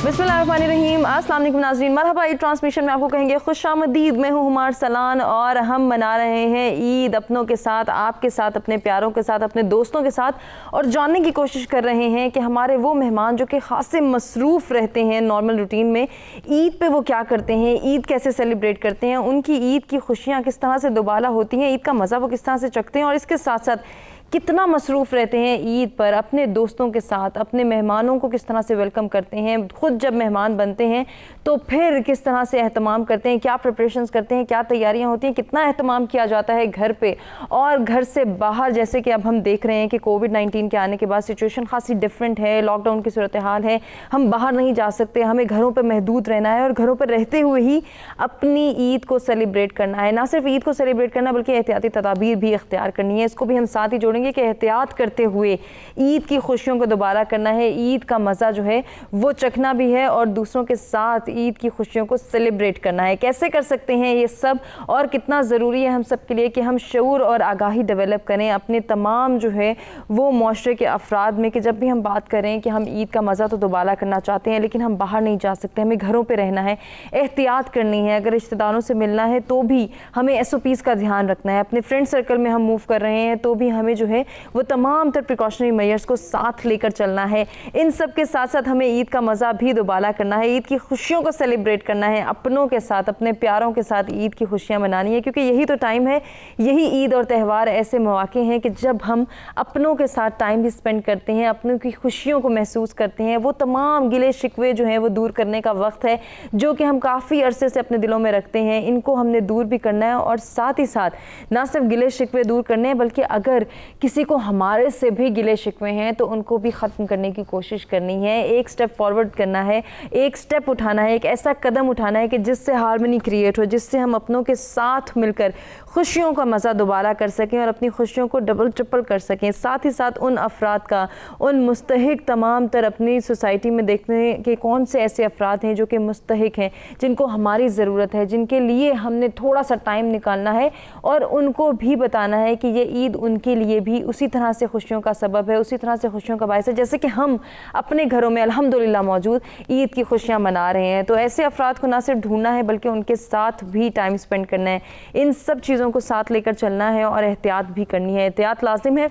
बिस्मिल्लाहिर्रहमानिर्रहीम। अस्सलाम वालेकुम नाज़रीन, मरहबा। ईद ट्रांसमिशन में आपको कहेंगे खुशामदीद। मैं हूँ हुमार सलान और हम मना रहे हैं ईद अपनों के साथ, आपके साथ, अपने प्यारों के साथ, अपने दोस्तों के साथ, और जानने की कोशिश कर रहे हैं कि हमारे वो मेहमान जो कि खासे मसरूफ़ रहते हैं नॉर्मल रूटीन में, ईद पे वो क्या करते हैं, ईद कैसे सेलिब्रेट करते हैं, उनकी ईद की खुशियाँ किस तरह से दोबाला होती हैं, ईद का मज़ा वो किस तरह से चखते हैं, और इसके साथ साथ कितना मसरूफ़ रहते हैं ईद पर अपने दोस्तों के साथ, अपने मेहमानों को किस तरह से वेलकम करते हैं, खुद जब मेहमान बनते हैं तो फिर किस तरह से एहतमाम करते हैं, क्या प्रिपरेशंस करते हैं, क्या तैयारियां होती हैं, कितना एहतमाम किया जाता है घर पे और घर से बाहर। जैसे कि अब हम देख रहे हैं कि कोविड-19 के आने के बाद सिचुएशन खासी डिफरेंट है, लॉकडाउन की सूरत हाल है, हम बाहर नहीं जा सकते, हमें घरों पर महदूद रहना है और घरों पर रहते हुए ही अपनी ईद को सेलिब्रेट करना है। ना सिर्फ ईद को सेलिब्रेट करना बल्कि एहतियाती तदाबीर भी इख्तियार करनी है। इसको भी हम साथ ही जोड़ेंगे कि एहतियात करते हुए ईद की खुशियों को दोबारा करना है, ईद का मज़ा जो है वो चखना भी है और दूसरों के साथ ईद की खुशियों को सेलिब्रेट करना है। कैसे कर सकते हैं ये सब और कितना ज़रूरी है हम सब के लिए कि हम शऊर और आगाही डेवलप करें अपने तमाम जो है वो मुआशरे के अफराद में, कि जब भी हम बात करें कि हम ईद का मज़ा तो दोबारा करना चाहते हैं लेकिन हम बाहर नहीं जा सकते, हमें घरों पर रहना है, एहतियात करनी है, अगर रिश्तेदारों से मिलना है तो भी हमें SOPs का ध्यान रखना है, अपने फ्रेंड सर्कल में हम मूव कर रहे हैं तो भी हमें जो है वो तमाम तर प्रिकॉशनरी मेजर्स को साथ लेकर चलना है। इन सब के साथ साथ हमें ईद का मज़ा भी दोबारा करना है, ईद की खुशियों को सेलिब्रेट करना है, अपनों के साथ, अपने प्यारों के साथ ईद की खुशियाँ मनानी है, क्योंकि यही तो टाइम है, यही ईद और त्यौहार ऐसे मौके हैं कि जब हम अपनों के साथ टाइम भी स्पेंड करते हैं, अपनों की खुशियों को महसूस करते हैं, वो तमाम गिले शिकवे जो हैं वो दूर करने का वक्त है जो कि हम काफ़ी अरसे से अपने दिलों में रखते हैं, इनको हमने दूर भी करना है। और साथ ही साथ ना सिर्फ गिले शिकवे दूर करने हैं बल्कि अगर किसी को हमारे से भी गिले शिकवे हैं तो उनको भी ख़त्म करने की कोशिश करनी है, एक स्टेप फॉरवर्ड करना है, एक स्टेप उठाना है, एक ऐसा कदम उठाना है कि जिससे हार्मनी क्रिएट हो, जिससे हम अपनों के साथ मिलकर खुशियों का मज़ा दोबारा कर सकें और अपनी खुशियों को डबल ट्रिपल कर सकें। साथ ही साथ उन अफराद का, उन मुस्तहिक तमाम तर अपनी सोसाइटी में देखने के कौन से ऐसे अफराद हैं जो कि मुस्तहिक हैं, जिनको हमारी ज़रूरत है, जिनके लिए हमने थोड़ा सा टाइम निकालना है और उनको भी बताना है कि ये ईद उनके लिए भी उसी तरह से खुशियों का सबब है, उसी तरह से खुशियों का बायस है जैसे कि हम अपने घरों में अल्हम्दुलिल्लाह मौजूद ईद की खुशियाँ मना रहे हैं। तो ऐसे अफराद को ना सिर्फ ढूंढना है बल्कि उनके साथ भी टाइम स्पेंड करना है, इन सब चीज़ों को साथ लेकर चलना है और एहतियात भी करनी है। एहतियात लाजिम है,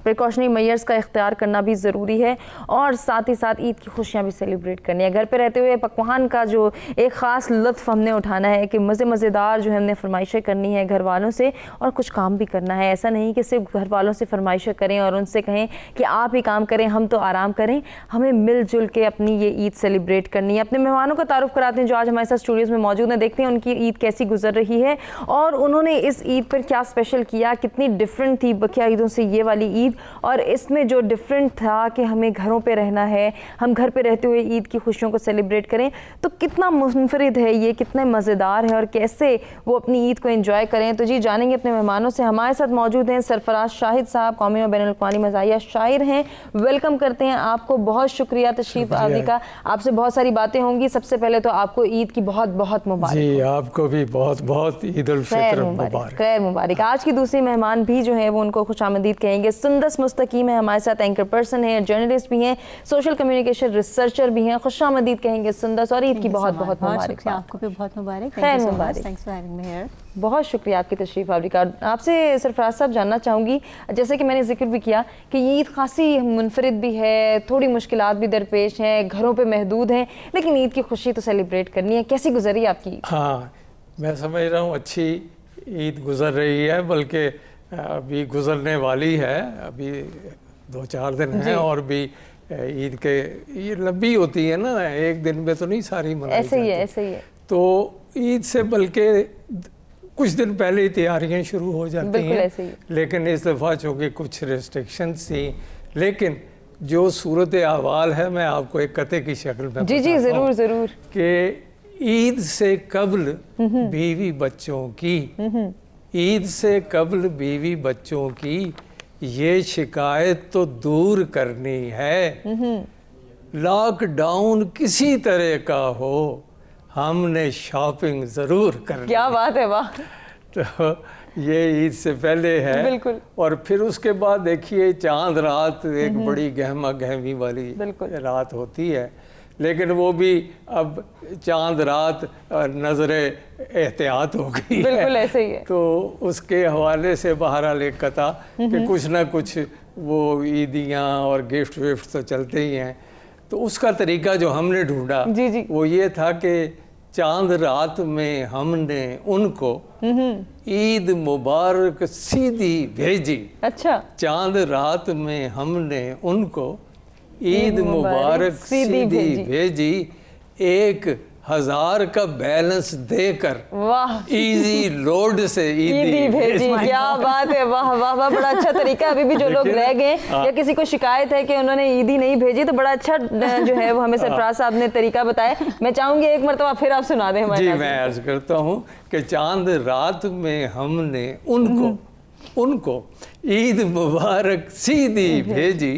प्रिकॉशनरी मेजर्स का इख्तियार करना भी ज़रूरी है और साथ ही साथ ईद की खुशियाँ भी सेलिब्रेट करनी है। घर पे रहते हुए पकवान का जो एक ख़ास लुत्फ़ हमने उठाना है कि मज़ेदार जो है हमने फरमाइशें करनी है घर वालों से और कुछ काम भी करना है। ऐसा नहीं कि सिर्फ घर वालों से फरमाइशें करें और उनसे कहें कि आप ही काम करें, हम तो आराम करें। हमें मिलजुल के अपनी ये ईद सेलिब्रेट करनी है। अपने मेहमानों का तारुफ कराते हैं जो आज हमारे साथ स्टूडियोज़ में मौजूद हैं, देखते हैं उनकी ईद कैसी गुजर रही है और उन्होंने इस ईद पर क्या स्पेशल किया, कितनी डिफरेंट थी बकिया ईदों से ये वाली ईद, और इसमें जो डिफरेंट था कि हमें घरों पे रहना है, हम घर पे रहते हुए ईद की खुशियों को सेलिब्रेट करें, तो कितना मुनफरिद है ये, कितने मज़ेदार है और कैसे वो अपनी ईद को एंजॉय करें। तो जी जानेंगे अपने मेहमानों से। हमारे साथ मौजूद हैं सरफराज शाहिद साहब, कौमी और बैनुल-अक़वामी मज़ाहिया शायर हैं। वेलकम करते हैं आपको, बहुत शुक्रिया तशरीफ़ आवरी का। आपसे बहुत सारी बातें होंगी। सबसे पहले तो आपको ईद की बहुत बहुत मुबारक। जी आपको भी बहुत बहुत ईद उल फितर मुबारक। खैर मुबारक। आज की दूसरी मेहमान भी जो है वो उनको खुशामदीद कहेंगे। सुंदस मुस्तकीम है हमारे साथ, एंकर पर्सन है, जर्नलिस्ट भी हैं, सोशल कम्युनिकेशन रिसर्चर भी हैं। खुशामदीद कहेंगे सुंदस और ईद की बहुत बहुत मुबारक। आपको भी बहुत मुबारक। खैर मुबारक। बहुत शुक्रिया आपकी तशरीफ़ आवरी का। आपसे सरफराज साहब जानना चाहूँगी, जैसे कि मैंने जिक्र भी किया कि ईद खासी मुनफरिद भी है, थोड़ी मुश्किलात भी दरपेश हैं, घरों पे महदूद हैं, लेकिन ईद की खुशी तो सेलिब्रेट करनी है। कैसी गुजरी आपकी? हाँ, मैं समझ रहा हूँ अच्छी ईद गुजर रही है, बल्कि अभी गुजरने वाली है, अभी 2-4 दिन हैं और भी ईद के ये लंबी होती है ना, एक दिन में तो नहीं सारी मनाई ऐसे ही है, ऐसे ही है। तो ईद से बल्कि कुछ दिन पहले ही तैयारियां शुरू हो जाती हैं, लेकिन इस दफ़ा चूँकि कुछ रिस्ट्रिक्शंस थी, लेकिन जो सूरत अहवाल है मैं आपको एक कते की शक्ल में जी जी ज़रूर ज़रूर कि ईद से कब्ल बीवी बच्चों की, ईद से कब्ल बीवी बच्चों की ये शिकायत तो दूर करनी है, लॉकडाउन किसी तरह का हो हमने शॉपिंग ज़रूर करनी। क्या बात है, वाह। तो ये ईद से पहले है बिल्कुल। और फिर उसके बाद देखिए चांद रात एक बड़ी गहमा गहमी वाली रात होती है। لیکن وہ بھی اب چاند رات نظر احتیاط ہو گئی ہے. بالکل ایسے ہی ہے. تو اس کے حوالے سے بہرحال ایک قطع کہ کچھ نہ کچھ وہ عیدیاں اور گفٹ وفٹ تو چلتے ہی ہیں. تو اس کا طریقہ جو ہم نے ڈھونڈا وہ یہ تھا کہ چاند رات میں ہم نے ان کو عید مبارک سیدھی بھیجی. اچھا. چاند رات میں ہم نے ان کو عید مبارک سیدھی بھیجی, 1000 کا بیلنس دے کر واہ ایزی لوڈ سے عیدی بھیجی. کیا بات ہے, واہ واہ واہ, بڑا اچھا طریقہ. ابھی بھی جو لوگ رہ گئے یا کسی کو شکایت ہے کہ انہوں نے عیدی نہیں بھیجی, تو بڑا اچھا جو ہے وہ ہمیں سرفراز صاحب نے طریقہ بتایا. میں چاہوں گی ایک مرتبہ پھر آپ سنا دیں ہمارے. جی میں عرض کرتا ہوں کہ چاند رات میں ہم نے ان کو عید مبارک سیدھی بھیجی,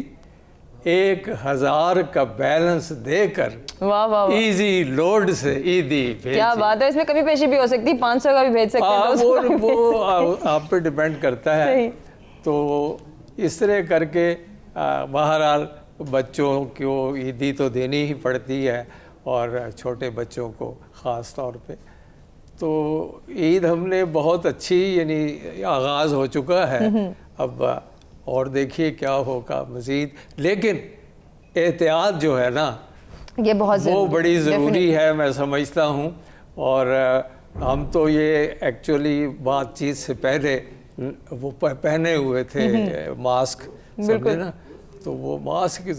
1000 کا بیلنس دے کر واہ واہ ایزی لوڈ سے عیدی بھیجی. کیا بات ہے. اس میں کمی پیشی بھی ہو سکتی, 500 کا بھی بھیج سکتے ہیں. وہ آپ پہ ڈیپینڈ کرتا ہے. تو اس طرح کر کے بہرحال بچوں کو عیدی تو دینی ہی پڑتی ہے, اور چھوٹے بچوں کو خاص طور پہ. تو عید ہم نے بہت اچھی یعنی آغاز ہو چکا ہے. اب اور دیکھیے کیا ہوگا مزید, لیکن احتیاط جو ہے نا یہ بہت وہ بڑی ضروری ہے میں سمجھتا ہوں. اور ہم تو یہ ایکچولی بات چیت سے پہلے وہ پہنے ہوئے تھے ماسک سمجھے نا, تو وہ ماسک کی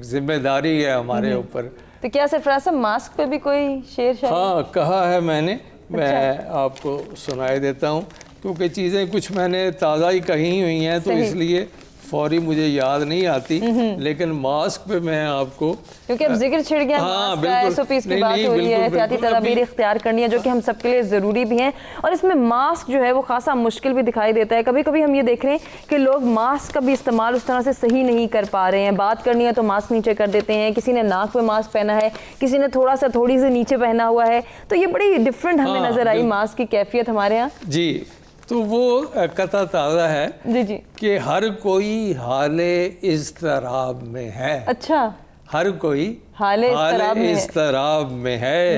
ذمہ داری ہے ہمارے اوپر. تو کیا سرفراز صاحب ماسک پہ بھی کوئی شعر شاعری؟ ہاں کہا ہے میں نے, میں آپ کو سنائے دیتا ہوں, کیونکہ چیزیں کچھ میں نے تازہ ہی کہی ہوئی ہیں تو اس لیے فوری مجھے یاد نہیں آتی. لیکن ماسک پہ میں آپ کو, کیونکہ اب ذکر چھڑ گیا ماسک کا, SOPs کی بات ہو رہی ہے, احتیاطی تدابیر اختیار کرنی ہے جو کہ ہم سب کے لیے ضروری بھی ہیں. اور اس میں ماسک جو ہے وہ خاصا مشکل بھی دکھائی دیتا ہے. کبھی کبھی ہم یہ دیکھ رہے ہیں کہ لوگ ماسک کا بھی استعمال اس طرح سے صحیح نہیں کر پا رہے ہیں. بات کرنی ہے تو ماسک نیچے کر دیتے ہیں, کسی نے ناک پہ ماسک پہنا ہے, کسی نے تھوڑی سی نیچے پہنا ہوا ہے. تو یہ بڑی ڈفرینٹ ہمیں نظر آئی ماسک کی کیفیت ہمارے ہاں. جی تو وہ قطع تازہ ہے جی کہ ہر کوئی حال اضطراب میں ہے. اچھا, ہر کوئی حال اضطراب میں ہے,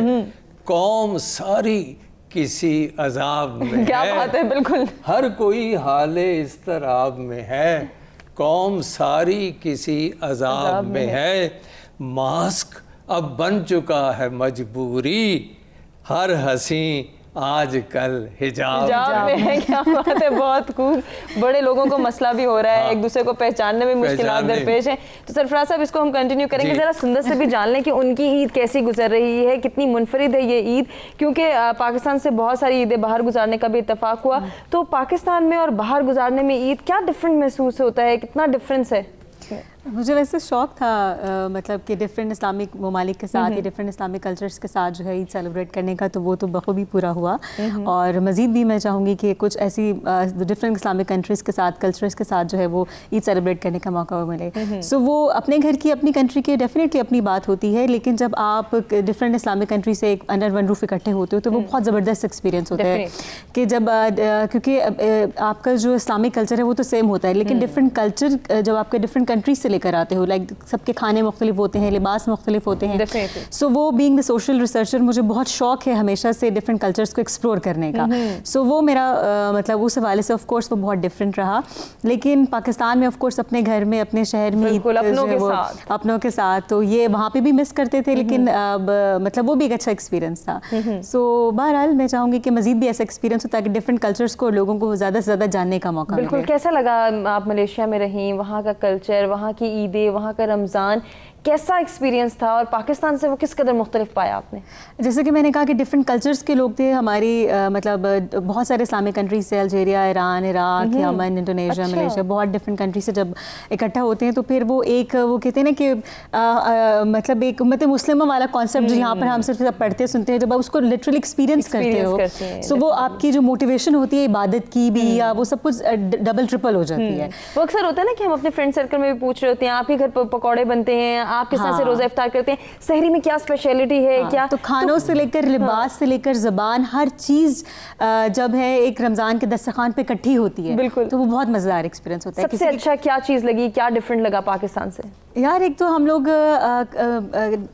قوم ساری کسی عذاب میں ہے. کیا بات ہے, بالکل. ہر کوئی حال اضطراب میں ہے, قوم ساری کسی عذاب میں ہے. ماسک اب بن چکا ہے مجبوری, ہر ہنسی آج کل حجاب میں ہے. کیا بات ہے, بہت خوب. بڑے لوگوں کو مسئلہ بھی ہو رہا ہے, ایک دوسرے کو پہچاننے میں مشکلات درپیش ہیں. تو سرفراز صاحب اس کو ہم کنٹینیو کریں گے. ذرا سندر سے بھی جان لیں کہ ان کی عید کیسی گزر رہی ہے, کتنی منفرد ہے یہ عید, کیونکہ پاکستان سے بہت ساری عیدیں باہر گزارنے کا بھی اتفاق ہوا. تو پاکستان میں اور باہر گزارنے میں عید کیا ڈفرینٹ محسوس ہوتا ہے, کتنا ڈفرینس ہے؟ مجھے ویسے شوق تھا مطلب کہ ڈفرینٹ اسلامک ممالک کے ساتھ یا ڈفرینٹ اسلامک کلچرز کے ساتھ جو ہے عید سیلیبریٹ کرنے کا, تو وہ تو بخوبی پورا ہوا. اور مزید بھی میں چاہوں گی کہ کچھ ایسی ڈفرینٹ اسلامک کنٹریز کے ساتھ کلچرز کے ساتھ جو ہے وہ عید سیلیبریٹ کرنے کا موقع ملے. سو وہ اپنے گھر کی اپنی کنٹری کی ڈیفینیٹلی اپنی بات ہوتی ہے, لیکن جب آپ ڈفرینٹ اسلامک کنٹری سے ایک انڈر ون روف اکٹھے ہوتے ہو تو وہ بہت زبردست ایکسپیرینس ہوتا ہے. کہ جب کیونکہ آپ کا جو اسلامک کلچر ہے وہ تو سیم ہوتا ہے, لیکن ڈفرینٹ کلچر جب آپ کے ڈفرینٹ کنٹریز سے لے کر آتے ہو, لائک سب کے کھانے مختلف ہوتے ہیں, لباس مختلف ہوتے ہیں. سو وہ بینگ دا سوشل ریسرچر مجھے بہت شوق ہے ہمیشہ سے ڈفرینٹ کلچرز کو ایکسپلور کرنے کا. سو وہ میرا مطلب اس حوالے سے آف کورس وہ بہت ڈفرینٹ رہا. لیکن پاکستان میں آف کورس اپنے گھر میں اپنے شہر میں اپنوں کے ساتھ تو یہ وہاں پہ بھی مس کرتے تھے, لیکن مطلب وہ بھی ایک اچھا ایکسپیرینس تھا. سو بہرحال میں چاہوں گی کہ مزید بھی ایسا ایکسپیرینس ہو تاکہ ڈفرینٹ کلچرز کو لوگوں کو زیادہ سے زیادہ جاننے کا موقع ملے. بالکل. کیسا لگا آپ ملیشیا میں رہیں, وہاں کا کلچر, وہاں کی عیدیں, وہاں کا رمضان کیسا ایکسپیرینس تھا, اور پاکستان سے وہ کس قدر مختلف پایا آپ نے؟ جیسے کہ میں نے کہا کہ ڈفرینٹ کلچرز کے لوگ تھے ہماری, مطلب بہت سارے اسلامک کنٹریز سے, الجیریا, ایران, عراق, یمن, انڈونیشیا, ملیشیا, بہت ڈفرینٹ کنٹری سے جب اکٹھا ہوتے ہیں تو پھر وہ ایک وہ کہتے ہیں نا کہ مطلب ایک امت مسلمہ والا کانسیپٹ جو یہاں پر ہم صرف پڑھتے سنتے ہیں, جب آپ اس کو لٹرلی ایکسپیرینس کرتے ہو سو وہ آپ کی جو موٹیویشن ہوتی ہے عبادت کی بھی, یا وہ سب کچھ ڈبل ٹرپل ہو جاتی ہے. وہ اکثر ہوتا ہے نا کہ ہم اپنے فرینڈ سرکل میں بھی پوچھ رہے ہوتے ہیں, آپ ہی گھر پکوڑے بنتے ہیں, آپ کس طرح سے روزہ افطار کرتے ہیں, سحری میں کیا اسپیشلٹی ہے, کیا تو کھانوں سے لے کر لباس سے لے کر زبان, ہر چیز جب ہے ایک رمضان کے دسترخوان پہ اکٹھی ہوتی ہے بالکل, تو وہ بہت مزیدار ایکسپیرینس ہوتا ہے. سب سے اچھا کیا چیز لگی, کیا ڈفرینٹ لگا پاکستان سے؟ یار ایک تو ہم لوگ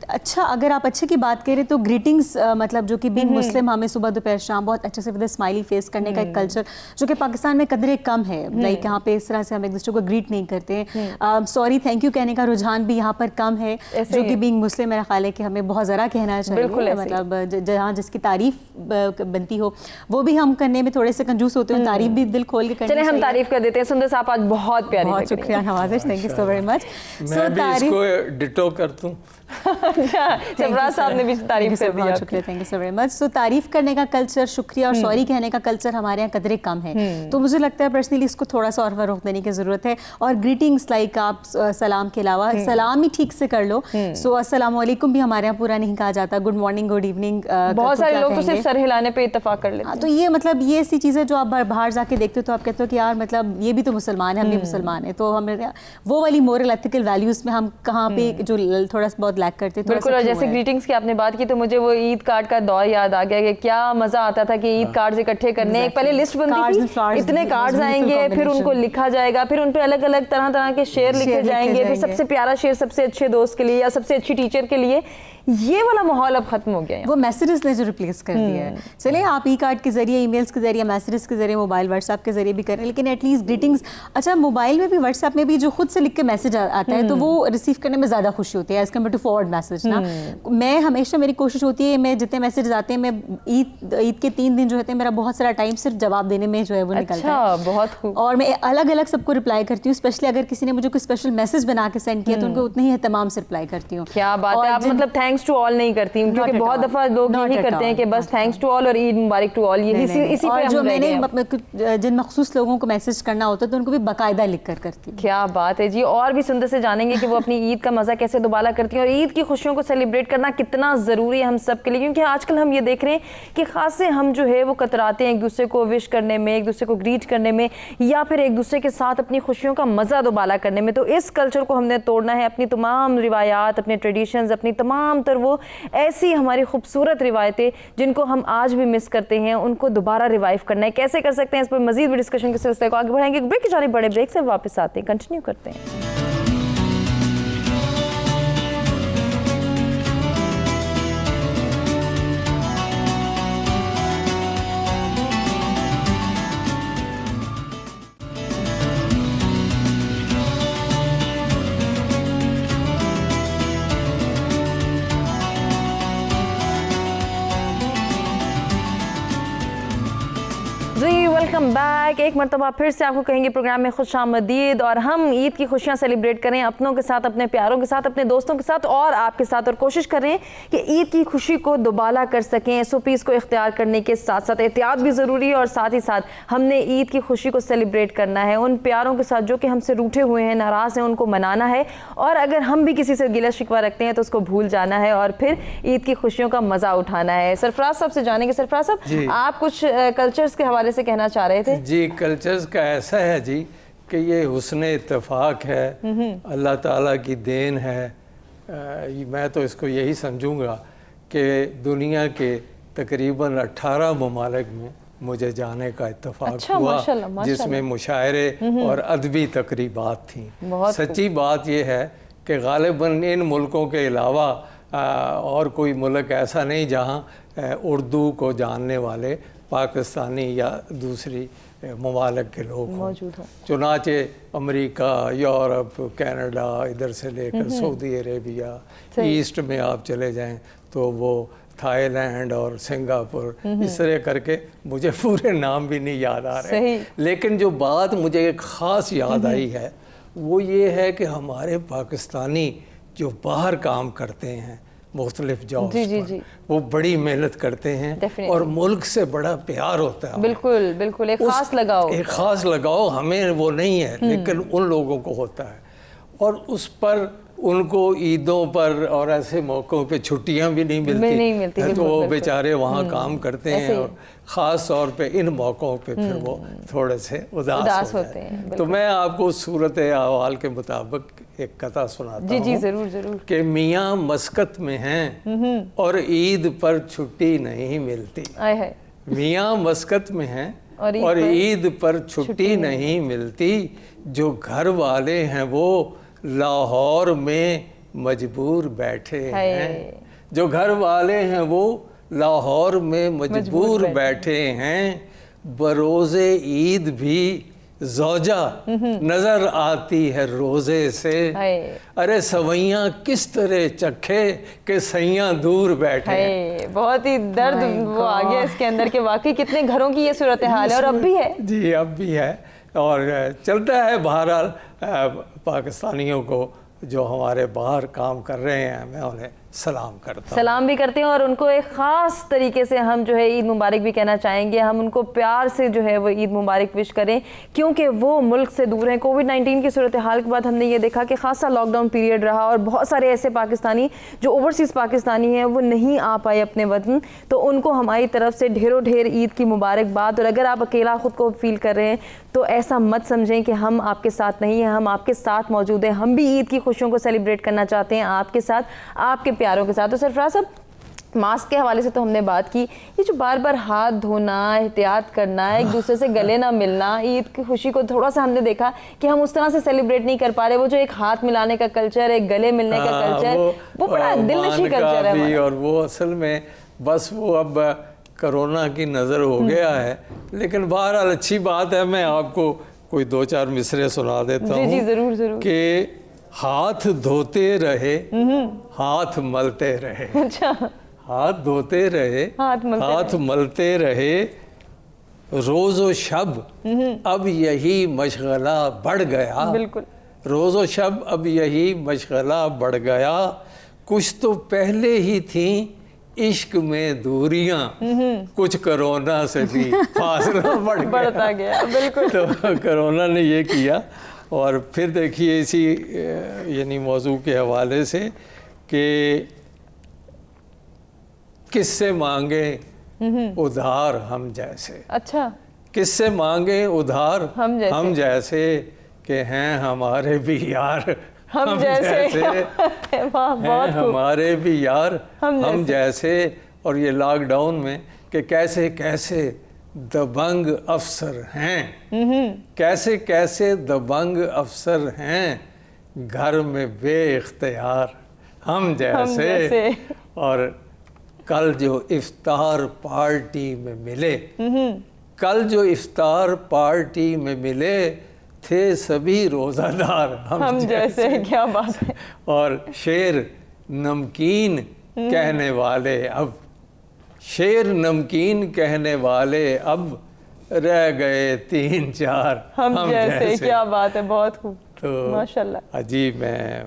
اچھا, اگر آپ اچھے کی بات کریں تو گریٹنگس, مطلب جو کہ بینگ مسلم ہمیں صبح دوپہر شام بہت اچھے سے ود اسمائلی فیس کرنے کا ایک کلچر جو کہ پاکستان میں قدرے کم ہے. لائک یہاں پہ اس طرح سے ہم ایک دوسرے کو گریٹ نہیں کرتے ہیں. سوری تھینک یو کہنے کا رجحان بھی یہاں پر کم ہے, جو کہ بینگ مسلم میرا خیال ہے کہ ہمیں بہت ذرا کہنا چاہیے. مطلب جہاں جس کی تعریف بنتی ہو وہ بھی ہم کرنے میں تھوڑے سے کنجوس ہوتے ہیں, تعریف بھی دل کھول کے کرنی چلیں ہم تعریف کر دیتے ہیں. سندر صاحب آج بہت پیاری, بہت شکریہ نوازش, تھینک یو سو ویری مچ. میں بھی اس کو ڈٹو کرتا ہوں. سرفراز صاحب نے بھی تعریف کر دیا. شکریہ, thank you so very much. So تعریف کرنے کا کلچر, شکریہ اور سوری کہنے کا کلچر ہمارے یہاں قدرے کم ہے, تو مجھے لگتا ہے پرسنلی اس کو تھوڑا سا اور فروغ دینے کی ضرورت ہے. اور گریٹنگس لائک آپ سلام کے علاوہ سلام ہی ٹھیک سے کر لو. سو السلام علیکم بھی ہمارے یہاں پورا نہیں کہا جاتا, گڈ مارننگ گڈ ایوننگ. بہت سارے لوگ تو صرف سر ہلانے پہ اتفاق کر لیتے ہیں. تو یہ مطلب یہ ایسی چیزیں جو آپ باہر جا کے دیکھتے ہو تو آپ کہتے ہو کہ یار مطلب یہ بھی تو مسلمان ہے, ہم بھی مسلمان ہیں, تو ہمیں وہ والی مورل ایتھیکل ویلیوز میں ہم کہاں پہ جو تھوڑا سا بہت لیک کرتے ہیں. بالکل, اور جیسے گریٹنگس کی آپ نے بات کی تو مجھے وہ عید کارڈ کا دور یاد آ گیا کہ کیا مزہ آتا تھا کہ عید کارڈز اکٹھے کرنے. ایک پہلے لسٹ بنتی تھی, اتنے کارڈز آئیں گے, پھر ان کو لکھا جائے گا, پھر ان پہ الگ الگ طرح طرح کے شعر لکھے جائیں گے, پھر سب سے پیارا شعر سب سے اچھے دوست کے لیے یا سب سے اچھی ٹیچر کے لیے. یہ والا ماحول اب ختم ہو گیا ہے, وہ میسیجز نے جو ریپلیس کر دیا ہے. چلیں آپ ای کارڈ کے ذریعے, ای میلز کے ذریعے, میسیجز کے ذریعے, موبائل واٹس ایپ کے ذریعے بھی کریں, لیکن ایٹ لیسٹ گریٹنگس. اچھا موبائل میں بھی واٹس ایپ میں بھی جو خود سے لکھ کے میسیج آتا ہے تو وہ ریسیو کرنے میں زیادہ خوشی ہوتی ہے as compare to forward message نا. میں ہمیشہ میری کوشش ہوتی ہے, میں جتنے میسیجز آتے ہیں میں عید کے 3 دن جو ہوتے ہیں میرا بہت سارا ٹائم صرف جواب دینے میں جو ہے وہ نکلتا ہے. بہت خوب. اور میں الگ الگ سب کو رپلائی کرتی ہوں, اسپیشلی اگر کسی نے مجھے کوئی اسپیشل میسیج بنا کے سینڈ کیا تو ان کو اتنے ہی اہتمام سے رپلائی کرتی ہوں. کیا بات ہے, آپ مطلب تھینکس ٹو آل نہیں کرتی, کیونکہ بہت دفعہ لوگ یہی کرتے ہیں کہ بس تھینکس ٹو آل اور عید مبارک ٹو آل, اسی پہ جو میں نے جن مخصوص لوگوں کو میسج کرنا ہوتا ہے تو ان کو بھی باقاعدہ لکھ کر کرتی ہوں. کیا بات ہے جی. اور بھی سندر سے جانیں گے کہ وہ اپنی عید کا مزہ کیسے دوبالا کرتی ہیں اور عید کی خوشیوں کو سیلیبریٹ کرنا کتنا ضروری ہے ہم سب کے لیے, کیونکہ آج کل ہم یہ دیکھ رہے ہیں کہ خاص سے ہم جو ہے وہ کتراتے ہیں ایک دوسرے کو وش کرنے میں, ایک دوسرے کو گریٹ کرنے میں, یا پھر ایک دوسرے کے ساتھ اپنی خوشیوں کا مزہ دوبالا کرنے میں. تو اس کلچر کو ہم نے توڑنا ہے, اپنی تمام روایات, اپنے ٹریڈیشنز, اپنی تمام تر وہ ایسی ہماری خوبصورت روایتیں جن کو ہم آج بھی مس کرتے ہیں, ان کو دوبارہ ریوائیو کرنا ہے. کیسے کر سکتے ہیں, اس پر مزید بھی ڈسکشن کے سلسلے کو آگے بڑھائیں گے. بریک کی جانب بڑے بریک سے واپس آتے ہیں, کنٹینیو کرتے ہیں. Welcome back. ایک مرتبہ پھر سے آپ کو کہیں گے پروگرام میں خوش آمدید, اور ہم عید کی خوشیاں سیلیبریٹ کریں اپنوں کے ساتھ, اپنے پیاروں کے ساتھ, اپنے دوستوں کے ساتھ اور آپ کے ساتھ, اور کوشش کر رہے ہیں کہ عید کی خوشی کو دوبالا کر سکیں. SOPs کو اختیار کرنے کے ساتھ ساتھ احتیاط بھی ضروری ہے, اور ساتھ ہی ساتھ ہم نے عید کی خوشی کو سیلیبریٹ کرنا ہے. ان پیاروں کے ساتھ جو کہ ہم سے روٹھے ہوئے ہیں, ناراض ہیں, ان کو منانا ہے, اور اگر ہم بھی کسی سے گلہ شکوہ رکھتے ہیں تو اس کو بھول جانا ہے اور پھر عید کی خوشیوں کا مزہ اٹھانا ہے. سرفراز صاحب سے جانیں گے. سرفراز صاحب, آپ کچھ کلچرز کے حوالے سے کہنا چاہ رہے تھے. جی, کلچرز کا ایسا ہے جی کہ یہ حسن اتفاق ہے, اللہ تعالیٰ کی دین ہے. میں تو اس کو یہی سمجھوں گا کہ دنیا کے تقریباً 18 ممالک میں مجھے جانے کا اتفاق ہوا, جس میں مشاعرے اور ادبی تقریبات تھیں. سچی بات یہ ہے کہ غالباً ان ملکوں کے علاوہ اور کوئی ملک ایسا نہیں جہاں اردو کو جاننے والے پاکستانی یا دوسری ممالک کے لوگ موجود ہوں. چنانچہ امریکہ, یورپ, کینیڈا, ادھر سے لے کر سعودی عربیہ, ایسٹ میں آپ چلے جائیں تو وہ تھائی لینڈ اور سنگاپور, اس طرح کر کے مجھے پورے نام بھی نہیں یاد آ رہے. لیکن جو بات مجھے ایک خاص یاد آئی ہے وہ یہ ہے کہ ہمارے پاکستانی جو باہر کام کرتے ہیں مختلف جابس پر, وہ بڑی محنت کرتے ہیں اور ملک سے بڑا پیار ہوتا ہے. بالکل بالکل, ایک خاص لگاؤ ہمیں وہ نہیں ہے, لیکن ان لوگوں کو ہوتا ہے. اور اس پر ان کو عیدوں پر اور ایسے موقعوں پہ چھٹیاں بھی نہیں ملتی, تو وہ بیچارے وہاں کام کرتے ہیں, اور خاص طور پہ ان موقعوں پہ پھر وہ تھوڑے سے اداس ہوتے ہیں. تو میں آپ کو صورت احوال کے مطابق ایک کتا سناتا جی ہوں ضرور ضرور. کہ میاں مسقط میں ہیں اور عید پر چھٹی نہیں ملتی. آئے ہے. میاں مسقط میں ہیں اور عید پر چھٹی نہیں ملتی. جو گھر والے ہیں وہ لاہور میں مجبور بیٹھے ہیں. جو گھر والے ہیں وہ لاہور میں مجبور بیٹھے ہیں. بروز عید بھی زوجہ نظر آتی ہے روزے سے. ارے سویاں کس طرح چکھے کہ سیاں دور بیٹھے. بہت ہی درد وہ آ گیا اس کے اندر کہ واقعی کتنے گھروں کی یہ صورتحال ہے اور اب بھی ہے. جی اب بھی ہے اور چلتا ہے. بہرحال پاکستانیوں کو جو ہمارے باہر کام کر رہے ہیں میں انہیں سلام کرتا ہوں. سلام بھی کرتے ہیں اور ان کو ایک خاص طریقے سے ہم جو ہے عید مبارک بھی کہنا چاہیں گے. ہم ان کو پیار سے جو ہے وہ عید مبارک وش کریں کیونکہ وہ ملک سے دور ہیں. کووڈ-19 کی صورتحال کے بعد ہم نے یہ دیکھا کہ خاصا لاک ڈاؤن پیریڈ رہا اور بہت سارے ایسے پاکستانی جو اوورسیز پاکستانی ہیں وہ نہیں آ پائے اپنے وطن. تو ان کو ہماری طرف سے ڈھیروں ڈھیر عید کی مبارکباد. اور اگر آپ اکیلا خود کو فیل کر رہے ہیں تو ایسا مت سمجھیں کہ ہم آپ کے ساتھ نہیں ہیں. ہم آپ کے ساتھ موجود ہیں. ہم بھی عید کی خوشیوں کو سیلیبریٹ کرنا چاہتے ہیں آپ کے ساتھ, آپ کے پیاروں کے ساتھ. تو سرفراز صاحب ماسک کے حوالے سے تو ہم نے بات کی. یہ جو بار بار ہاتھ دھونا, احتیاط کرنا, ایک دوسرے سے گلے نہ ملنا, عید کی خوشی کو تھوڑا سا ہم نے دیکھا کہ ہم اس طرح سے سیلیبریٹ نہیں کر پا رہے. وہ جو ایک ہاتھ ملانے کا کلچر, ایک گلے ملنے کا کلچر, وہ بڑا دل نشیں کلچر ہے. اور وہ اصل میں بس وہ اب کرونا کی نظر ہو گیا ہے. لیکن بہرحال اچھی بات ہے. میں آپ کو کوئی 2-4 مصرے سنا دیتا ہوں. جی ضرور ضرور. کہ ہاتھ دھوتے رہے ہاتھ ملتے رہے. اچھا. ہاتھ دھوتے رہے ہاتھ ملتے رہے. روز و شب اب یہی مشغلہ بڑھ گیا. بالکل. روز و شب اب یہی مشغلہ بڑھ گیا. کچھ تو پہلے ہی تھیں عشق میں دوریاں, کچھ کرونا سے بھی فاصلہ بڑھتا گیا. بالکل. تو کرونا نے یہ کیا. اور پھر دیکھیے اسی یعنی موضوع کے حوالے سے کہ کس سے مانگے ادھار ہم جیسے. اچھا. کس سے مانگے ادھار ہم جیسے کہ ہیں ہمارے بھی یار ہم جیسے. ہیں ہمارے بھی یار ہم جیسے. اور یہ لاک ڈاؤن میں کہ کیسے کیسے دبنگ افسر ہیں, کیسے کیسے دبنگ افسر ہیں, گھر میں بے اختیار ہم جیسے. اور کل جو افطار پارٹی میں ملے, کل جو افطار پارٹی میں ملے تھے سبھی روزہ دار ہم جیسے. کیا بات ہے. اور شیر نمکین کہنے والے اب, شیر نمکین کہنے والے اب رہ گئے 3-4 ہم جیسے. کیا بات ہے. بہت خوب. تو ماشاءاللہ. عجیب. میں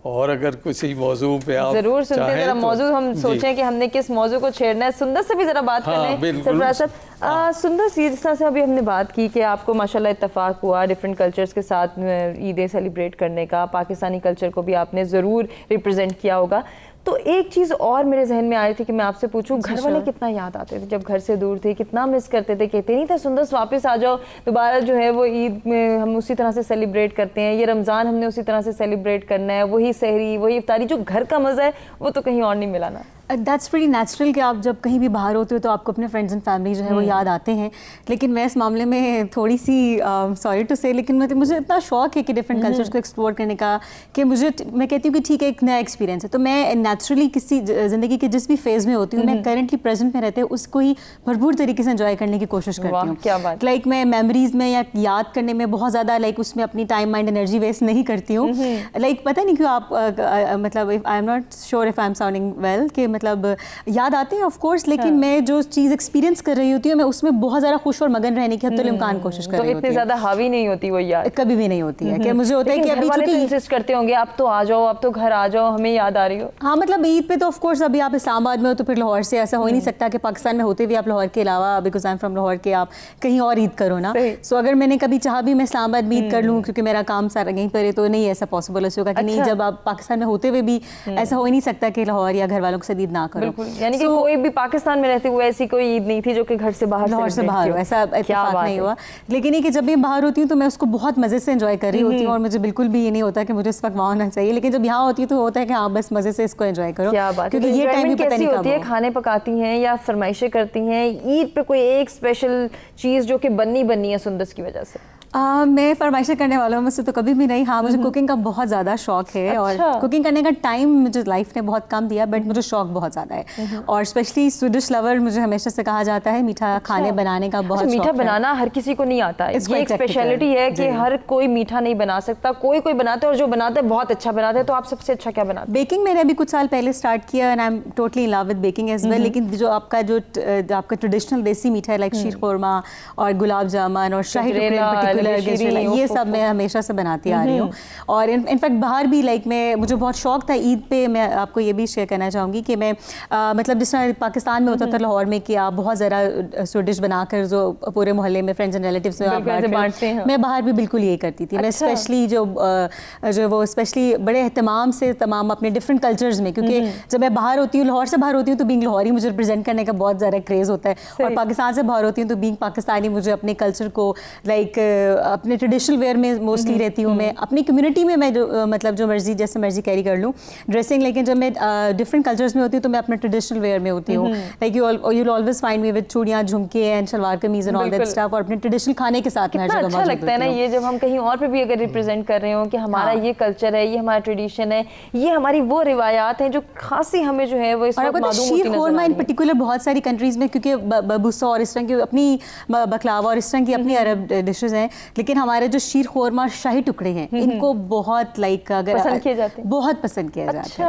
اور اگر کسی موضوع پہ آپ ضرور سنتے ہیں ذرا موضوع ہم سوچیں کہ ہم نے کس موضوع کو چھیڑنا ہے. سندر سے بھی ذرا بات کر لیں. سرفراز صاحب سندر سی جس طرح سے ابھی ہم نے بات کی کہ آپ کو ماشاءاللہ اتفاق ہوا ڈفرینٹ کلچرز کے ساتھ عیدیں سیلیبریٹ کرنے کا, پاکستانی کلچر کو بھی آپ نے ضرور ریپرزینٹ کیا ہوگا. تو ایک چیز اور میرے ذہن میں آئی تھی کہ میں آپ سے پوچھوں, گھر والے کتنا یاد آتے تھے جب گھر سے دور تھے, کتنا مس کرتے تھے, کہتے نہیں تھے سندر واپس آ جاؤ دوبارہ جو ہے وہ عید میں ہم اسی طرح سے سیلیبریٹ کرتے ہیں, یہ رمضان ہم نے اسی طرح سے سیلیبریٹ کرنا ہے, وہی سحری وہی افطاری, جو گھر کا مزہ ہے وہ تو کہیں اور نہیں ملانا. دیٹس ویری نیچرل کہ آپ جب کہیں بھی باہر ہوتے ہو تو آپ کو اپنے فرینڈز اینڈ فیملی جو ہے وہ یاد آتے ہیں. لیکن میں اس معاملے میں تھوڑی سی سوری ٹو سے, لیکن مجھے اتنا شوق ہے کہ ڈفرینٹ کلچرز کو ایکسپلور کرنے کا کہ مجھے, میں کہتی ہوں کہ ٹھیک ہے ایک نیا ایکسپیرینس ہے. تو میں نیچرلی کسی زندگی کے جس بھی فیز میں ہوتی ہوں, میں کرنٹلی پریزنٹ میں رہتے اس کو ہی بھرپور طریقے سے انجوائے کرنے کی کوشش کرتی ہوں. کیا بات. لائک میں میموریز میں یا یاد کرنے میں بہت زیادہ لائک اس میں اپنی ٹائم مائنڈ انرجی ویسٹ نہیں کرتی ہوں. لائک پتہ نہیں کیوں آپ مطلب I am not sure if I am sounding well کہ مطلب یاد آتے ہیں آف کورس, لیکن میں جو چیز ایکسپیرینس کر رہی ہوتی ہوں میں اس میں بہت زیادہ خوش اور مگن رہنے کی حد الامکان کوشش کر رہی ہوتی ہوں. اتنی زیادہ حاوی نہیں ہوتی وہ یاد کبھی بھی نہیں ہوتی ہے کہ مجھے ہوتا ہے کہ ابھی چونکہ انسسٹ کرتے ہوں گے اب تو آ جاؤ, اب تو گھر آ جاؤ, ہمیں یاد آ رہی ہو. ہاں مطلب عید پہ تو آف کورس ابھی آپ اسلام آباد میں ہو تو پھر لاہور سے ایسا ہو ہی نہیں سکتا کہ پاکستان میں ہوتے ہوئے آپ لاہور کے علاوہ because I am from Lahore کے آپ کہیں اور عید کرو نا. سو اگر میں نے کبھی چاہا بھی میں اسلام آباد میں عید کر لوں کیونکہ میرا کام سارا یہیں پر ہے تو نہیں ایسا پاسبل ہوگا کہ نہیں, جب آپ پاکستان میں ہوتے ہوئے بھی ایسا ہو ہی نہیں سکتا کہ لاہور یا گھر والوں کے ساتھ عید نہ کرو. بالکل, یعنی کہ کوئی بھی پاکستان میں رہتے ہوئے ایسی کوئی عید نہیں تھی جو کہ گھر سے باہر ہو, ایسا اتفاق نہیں ہوا. لیکن یہ کہ جب میں باہر ہوتی ہوں تو میں اس کو بہت مزے سے انجوائے کر رہی ہوتی ہوں, اور مجھے بالکل بھی یہ نہیں ہوتا کہ مجھے اس وقت وہاں ہونا چاہیے. لیکن جب یہاں ہوتی ہے تو ہوتا ہے کہ ہاں بس مزے سے اس کو انجوائے کرو. کیا بات ہے, کیونکہ یہ ٹائم بھی پتہ نہیں کب ہے. کھانے پکاتی ہیں یا فرمائشیں کرتی ہیں عید پہ کوئی ایک اسپیشل چیز جو کہ بننی ہے سندس کی وجہ سے؟ میں فرمائشیں کرنے والوں میں سے تو کبھی بھی نہیں. ہاں مجھے کوکنگ کا بہت زیادہ شوق ہے, اور کوکنگ کرنے کا ٹائم مجھے لائف نے بہت کم دیا, بٹ مجھے شوق بہت زیادہ ہے. اور اسپیشلی سویڈش لور مجھے ہمیشہ سے کہا جاتا ہے, میٹھا کھانے بنانے کا بہت شوق ہے. میٹھا بنانا ہر کسی کو نہیں آتا ہے, یہ ایک اسپیشلٹی ہے کہ ہر کوئی میٹھا نہیں بنا سکتا. کوئی بناتا ہے, اور جو بناتا ہے بہت اچھا بناتا ہے. تو آپ سب سے اچھا کیا بناتے ہیں؟ بیکنگ میں نے ابھی کچھ سال پہلے اسٹارٹ کیا, and I am totally in love with baking as well. لیکن جو آپ کا ٹریڈیشنل دیسی میٹھا ہے لائک شیر خورما اور گلاب جامن اور شاہی ٹکڑے پرٹیکولر, یہ سب میں ہمیشہ سے بناتی آ رہی ہوں. اور انفیکٹ باہر بھی لائک مجھے بہت شوق تھا عید پہ. میں آپ کو یہ بھی شیئر کرنا چاہوں گی کہ میں مطلب جس طرح پاکستان میں ہوتا تھا لاہور میں کہ آپ بہت ذرا سویڈش بنا کر جو پورے محلے میں فرینڈس اینڈ ریلیٹیوز میں بانٹتے ہیں, میں باہر بھی بالکل یہی کرتی تھی. میں اسپیشلی جو وہ اسپیشلی بڑے اہتمام سے تمام اپنے ڈفرینٹ کلچرز میں, کیونکہ جب میں باہر ہوتی ہوں, لاہور سے باہر ہوتی ہوں, تو بینگ لاہوری مجھے ریپرزینٹ کرنے کا بہت زیادہ کریز ہوتا ہے. اور پاکستان سے باہر ہوتی ہوں تو بینگ پاکستانی مجھے اپنے کلچر کو لائک اپنے ٹریڈیشنل ویئر میں موسٹلی رہتی ہوں. میں اپنی کمیونٹی میں جو مطلب جو مرضی جیسے مرضی کیری کر لوں ڈریسنگ. لیکن جب میں ڈفرینٹ کلچرز میں ہوتی ہوں تو میں اپنے ٹریڈیشنل ویئر میں ہوتی ہوں. Like you will always find me with چوڑیاں, جھمکے and shalwar kameez and all that stuff, اور اپنے ٹریڈیشنل کھانے کے ساتھ میں ہر جگہ موجود ہوتی ہوں. لگتا ہے نا یہ جب ہم کہیں اور پہ بھی اگر ریپرزینٹ کر رہے ہوں کہ ہمارا یہ کلچر ہے, یہ ہمارا ٹریڈیشن ہے, یہ ہماری وہ روایات ہیں جو خاصی ہمیں جو ہے وہ اس وقت معلوم ہوتی نظر. شیر خورما ان پرٹیکولر بہت ساری کنٹریز میں, کیونکہ ببوسا اور اس طرح کی اپنی بکلاوا اور اس طرح کی اپنی عرب ڈشز ہیں, لیکن ہمارے جو شیر خورما شاہی ٹکڑے ہیں ان کو بہت لائک بہت پسند کیا جاتا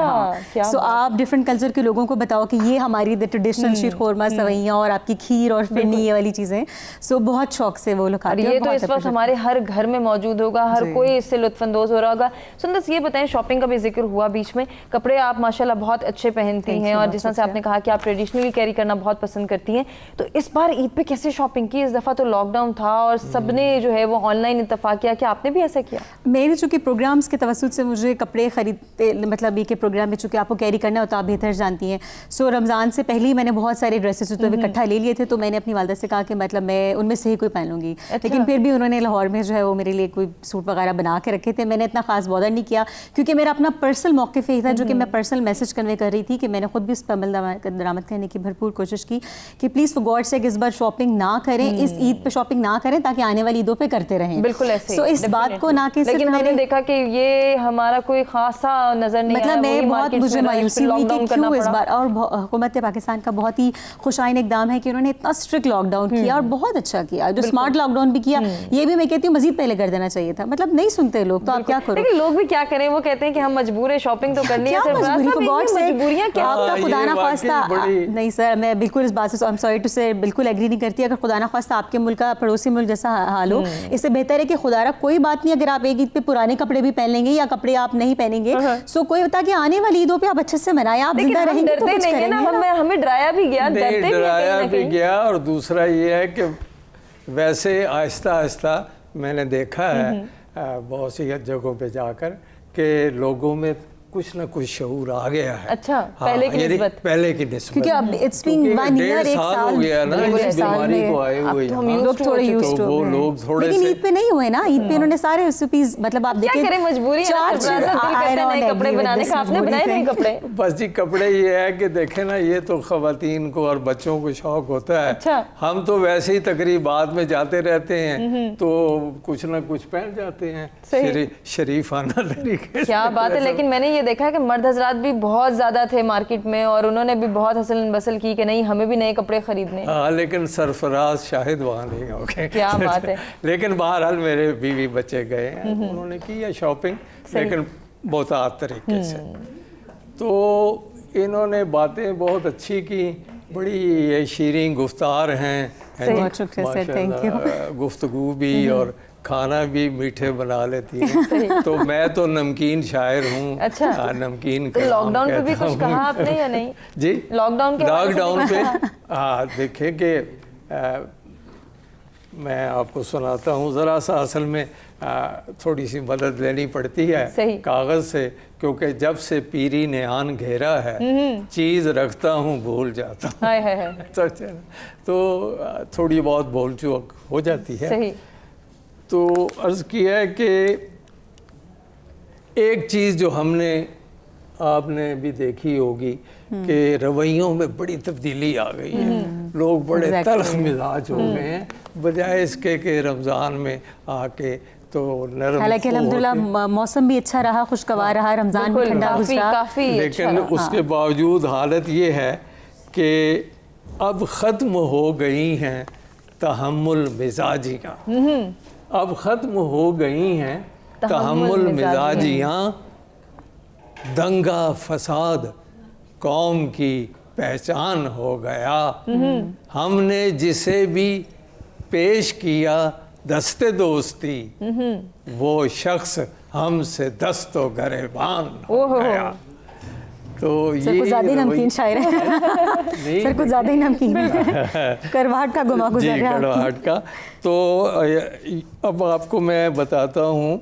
ہے. سو آپ ڈفرینٹ کلچر کے لوگوں کو بتاؤ کہ یہ ہماری ٹریڈیشنل شیر خورما, سوئیاں اور آپ کی کھیر اور فرنی, یہ والی چیزیں. سو بہت شوق سے وہ لوگ کھاتے ہیں. یہ تو اس وقت ہمارے ہر گھر میں موجود ہوگا, ہر کوئی اس سے لطف اندوز ہو رہا ہوگا. سندس یہ بتائیں, شاپنگ کا بھی ذکر ہوا بیچ میں, کپڑے آپ ماشاءاللہ بہت اچھے پہنتی ہیں, اور جس طرح سے آپ نے کہا کہ آپ ٹریڈیشنلی کیری کرنا بہت پسند کرتی ہیں, تو اس بار عید پہ کیسے شاپنگ کی؟ اس دفعہ تو لاک ڈاؤن تھا اور سب نے جو ہے وہ آن لائن اتفاق کیا, کہ آپ نے بھی ایسا کیا؟ میرے چونکہ پروگرامز کے توسط سے مجھے کپڑے خریدتے, مطلب یہ کہ پروگرام میں چونکہ آپ کو کیری کرنا ہوتا ہے, آپ بہتر جانتی ہیں. سو رمضان سے پہلے ہی میں نے بہت سارے ڈریسز تو اکٹھا لے لیے تھے, تو میں نے اپنی والدہ سے کہا کہ مطلب میں ان میں سے ہی کوئی پہن لوں گی. لیکن پھر بھی انہوں نے لاہور میں جو ہے وہ میرے لیے کوئی سوٹ وغیرہ بنا کے رکھے تھے. میں نے اتنا خاص بادر نہیں کیا, کیونکہ میرا اپنا پرسنل موقف یہ تھا جو کہ میں پرسنل میسج کنوے کر رہی تھی, کہ میں نے خود بھی اس پر عمل درآمد کرنے کی بھرپور کوشش کی کہ پلیز فار گاڈ سیک اس بار شاپنگ نہ کریں, اس عید پہ شاپنگ نہ کریں, تاکہ آنے والی عیدوں پہ کرتے رہیں. بالکل ایسے. سو اس بات کو نہ کہ لیکن میں نے دیکھا کہ یہ ہمارا کوئی خاصا نظر نہیں آیا, مطلب میں بہت مجھے مایوسی ہوئی کہ کیوں اس بار. اور حکومت پاکستان کا بہت ہی خوش آئین اقدام ہے کہ انہوں نے اتنا اسٹرکٹ لاک ڈاؤن کیا, اور بہت اچھا کیا, جو اسمارٹ لاک ڈاؤن بھی کیا. یہ بھی میں کہتی ہوں مزید پہلے کر دینا چاہیے تھا, مطلب نہیں سنتے لوگ, تو آپ کیا کرو. لیکن لوگ بھی کیا کریں, وہ کہتے ہیں کہ ہم مجبور ہیں, شاپنگ تو کرنی ہے. مجبوریاں کیا آپ کا خدا نہ خواستہ نہیں سر, میں بالکل اس بات سے آئی ایم سوری ٹو سے بالکل ایگری نہیں کرتی. اگر خدا نہ خواستہ آپ کے ملک کا پڑوسی ملک جیسا حال ہو, اس سے بہتر ہے کہ خدا را کوئی بات نہیں, اگر آپ ایک عید پہ پرانے کپڑے بھی پہن لیں گے یا کپڑے آپ نہیں پہنیں گے, سو کوئی ہوتا کہ آنے والی عیدوں پہ آپ اچھے سے منائیں, آپ زندہ رہیں گے تو کچھ کریں گے. ہمیں ڈرایا بھی گیا, اور دوسرا یہ ہے کہ ویسے آہستہ آہستہ میں نے دیکھا ہے بہت سی جگہوں پہ جا کر کہ لوگوں میں کچھ نہ کچھ شعور آ گیا ہے. اچھا, پہلے کی نسبت, کیونکہ اب اٹس بین 1 ایئر, 1 سال ہو گیا نا اس بیماری کو آئے ہوئے, لوگ تھوڑے یوزڈ تو وہ لوگ تھوڑے سے. لیکن عید پہ نہیں ہوئے نا, عید پہ انہوں نے سارے ریسیپیز, مطلب آپ دیکھیں کیا کریں, مجبوری ہے, کپڑے بنانے کا. آپ نے بنائے نہیں کپڑے؟ بس جی کپڑے یہ ہے کہ دیکھیں نا, یہ تو خواتین کو اور بچوں کو شوق ہوتا ہے. ہم تو ویسے ہی تقریبات میں جاتے رہتے ہیں تو کچھ نہ کچھ پہن جاتے ہیں شریفانہ طریقے سے. کیا بات ہے. لیکن میں نے یہ دیکھا کہ مرد حضرات بھی بہت زیادہ تھے مارکیٹ میں, اور انہوں نے بھی بہت حسل بسل کی کہ نہیں ہمیں بھی نئے کپڑے خریدنے. ہاں, لیکن سرفراز شاہد وہاں نہیں ہو گئے. کیا بات ہے. لیکن بہرحال میرے بیوی بچے گئے ہیں, انہوں نے کی ہے شاپنگ, لیکن بہت طریقے سے. تو انہوں نے باتیں بہت اچھی کی, بڑی شیریں گفتار ہیں, گفتگو بھی اور کھانا بھی میٹھے بنا لیتی ہیں. تو میں تو نمکین شاعر ہوں. اچھا, نمکین. لاک ڈاؤن پہ بھی کچھ کہا آپ نے یا نہیں؟ جی, لاک ڈاؤن پہ دیکھیں کہ میں آپ کو سناتا ہوں. ذرا سا اصل میں تھوڑی سی مدد لینی پڑتی ہے کاغذ سے, کیونکہ جب سے پیری نے آن گھیرا ہے چیز رکھتا ہوں بھول جاتا ہوں. تو تھوڑی بہت بول چوک ہو جاتی ہے. تو عرض کیا ہے کہ ایک چیز جو ہم نے, آپ نے بھی دیکھی ہوگی کہ رویوں میں بڑی تبدیلی آ گئی ہے. لوگ بڑے تلخ مزاج ہو گئے ہیں بجائے اس کے کہ رمضان میں آ کے تو نرم. حالانکہ الحمدللہ موسم بھی اچھا رہا, خوشگوار رہا, رمضان بھی ٹھنڈا گزرا, لیکن اس کے باوجود حالت یہ ہے کہ اب ختم ہو گئی ہیں تحمل مزاجیاں. اب ختم ہو گئی ہیں تحمل مزاجیاں. دنگا فساد قوم کی پہچان ہو گیا. ہم نے جسے بھی پیش کیا دست دوستی وہ شخص ہم سے دست و گریبان ہو گیا. تو سر کچھ زیادہ ہی نمکین شاعر ہے, سر کچھ زیادہ ہی نمکین ہے, کرواہٹ کا گما گزر رہا ہے. کرواہٹ کا. تو اب آپ کو میں بتاتا ہوں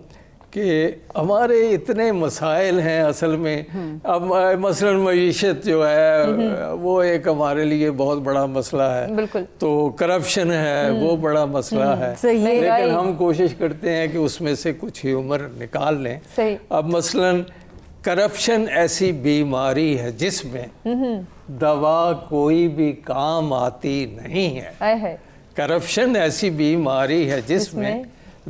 کہ ہمارے اتنے مسائل ہیں اصل میں. اب مثلا معیشت جو ہے وہ ایک ہمارے لیے بہت بڑا مسئلہ ہے. بالکل. تو کرپشن ہے وہ بڑا مسئلہ ہے, لیکن ہم کوشش کرتے ہیں کہ اس میں سے کچھ ہیومر نکال لیں. اب مثلا کرپشن ایسی بیماری ہے جس میں دوا کوئی بھی کام آتی نہیں ہے. کرپشن ایسی بیماری ہے جس میں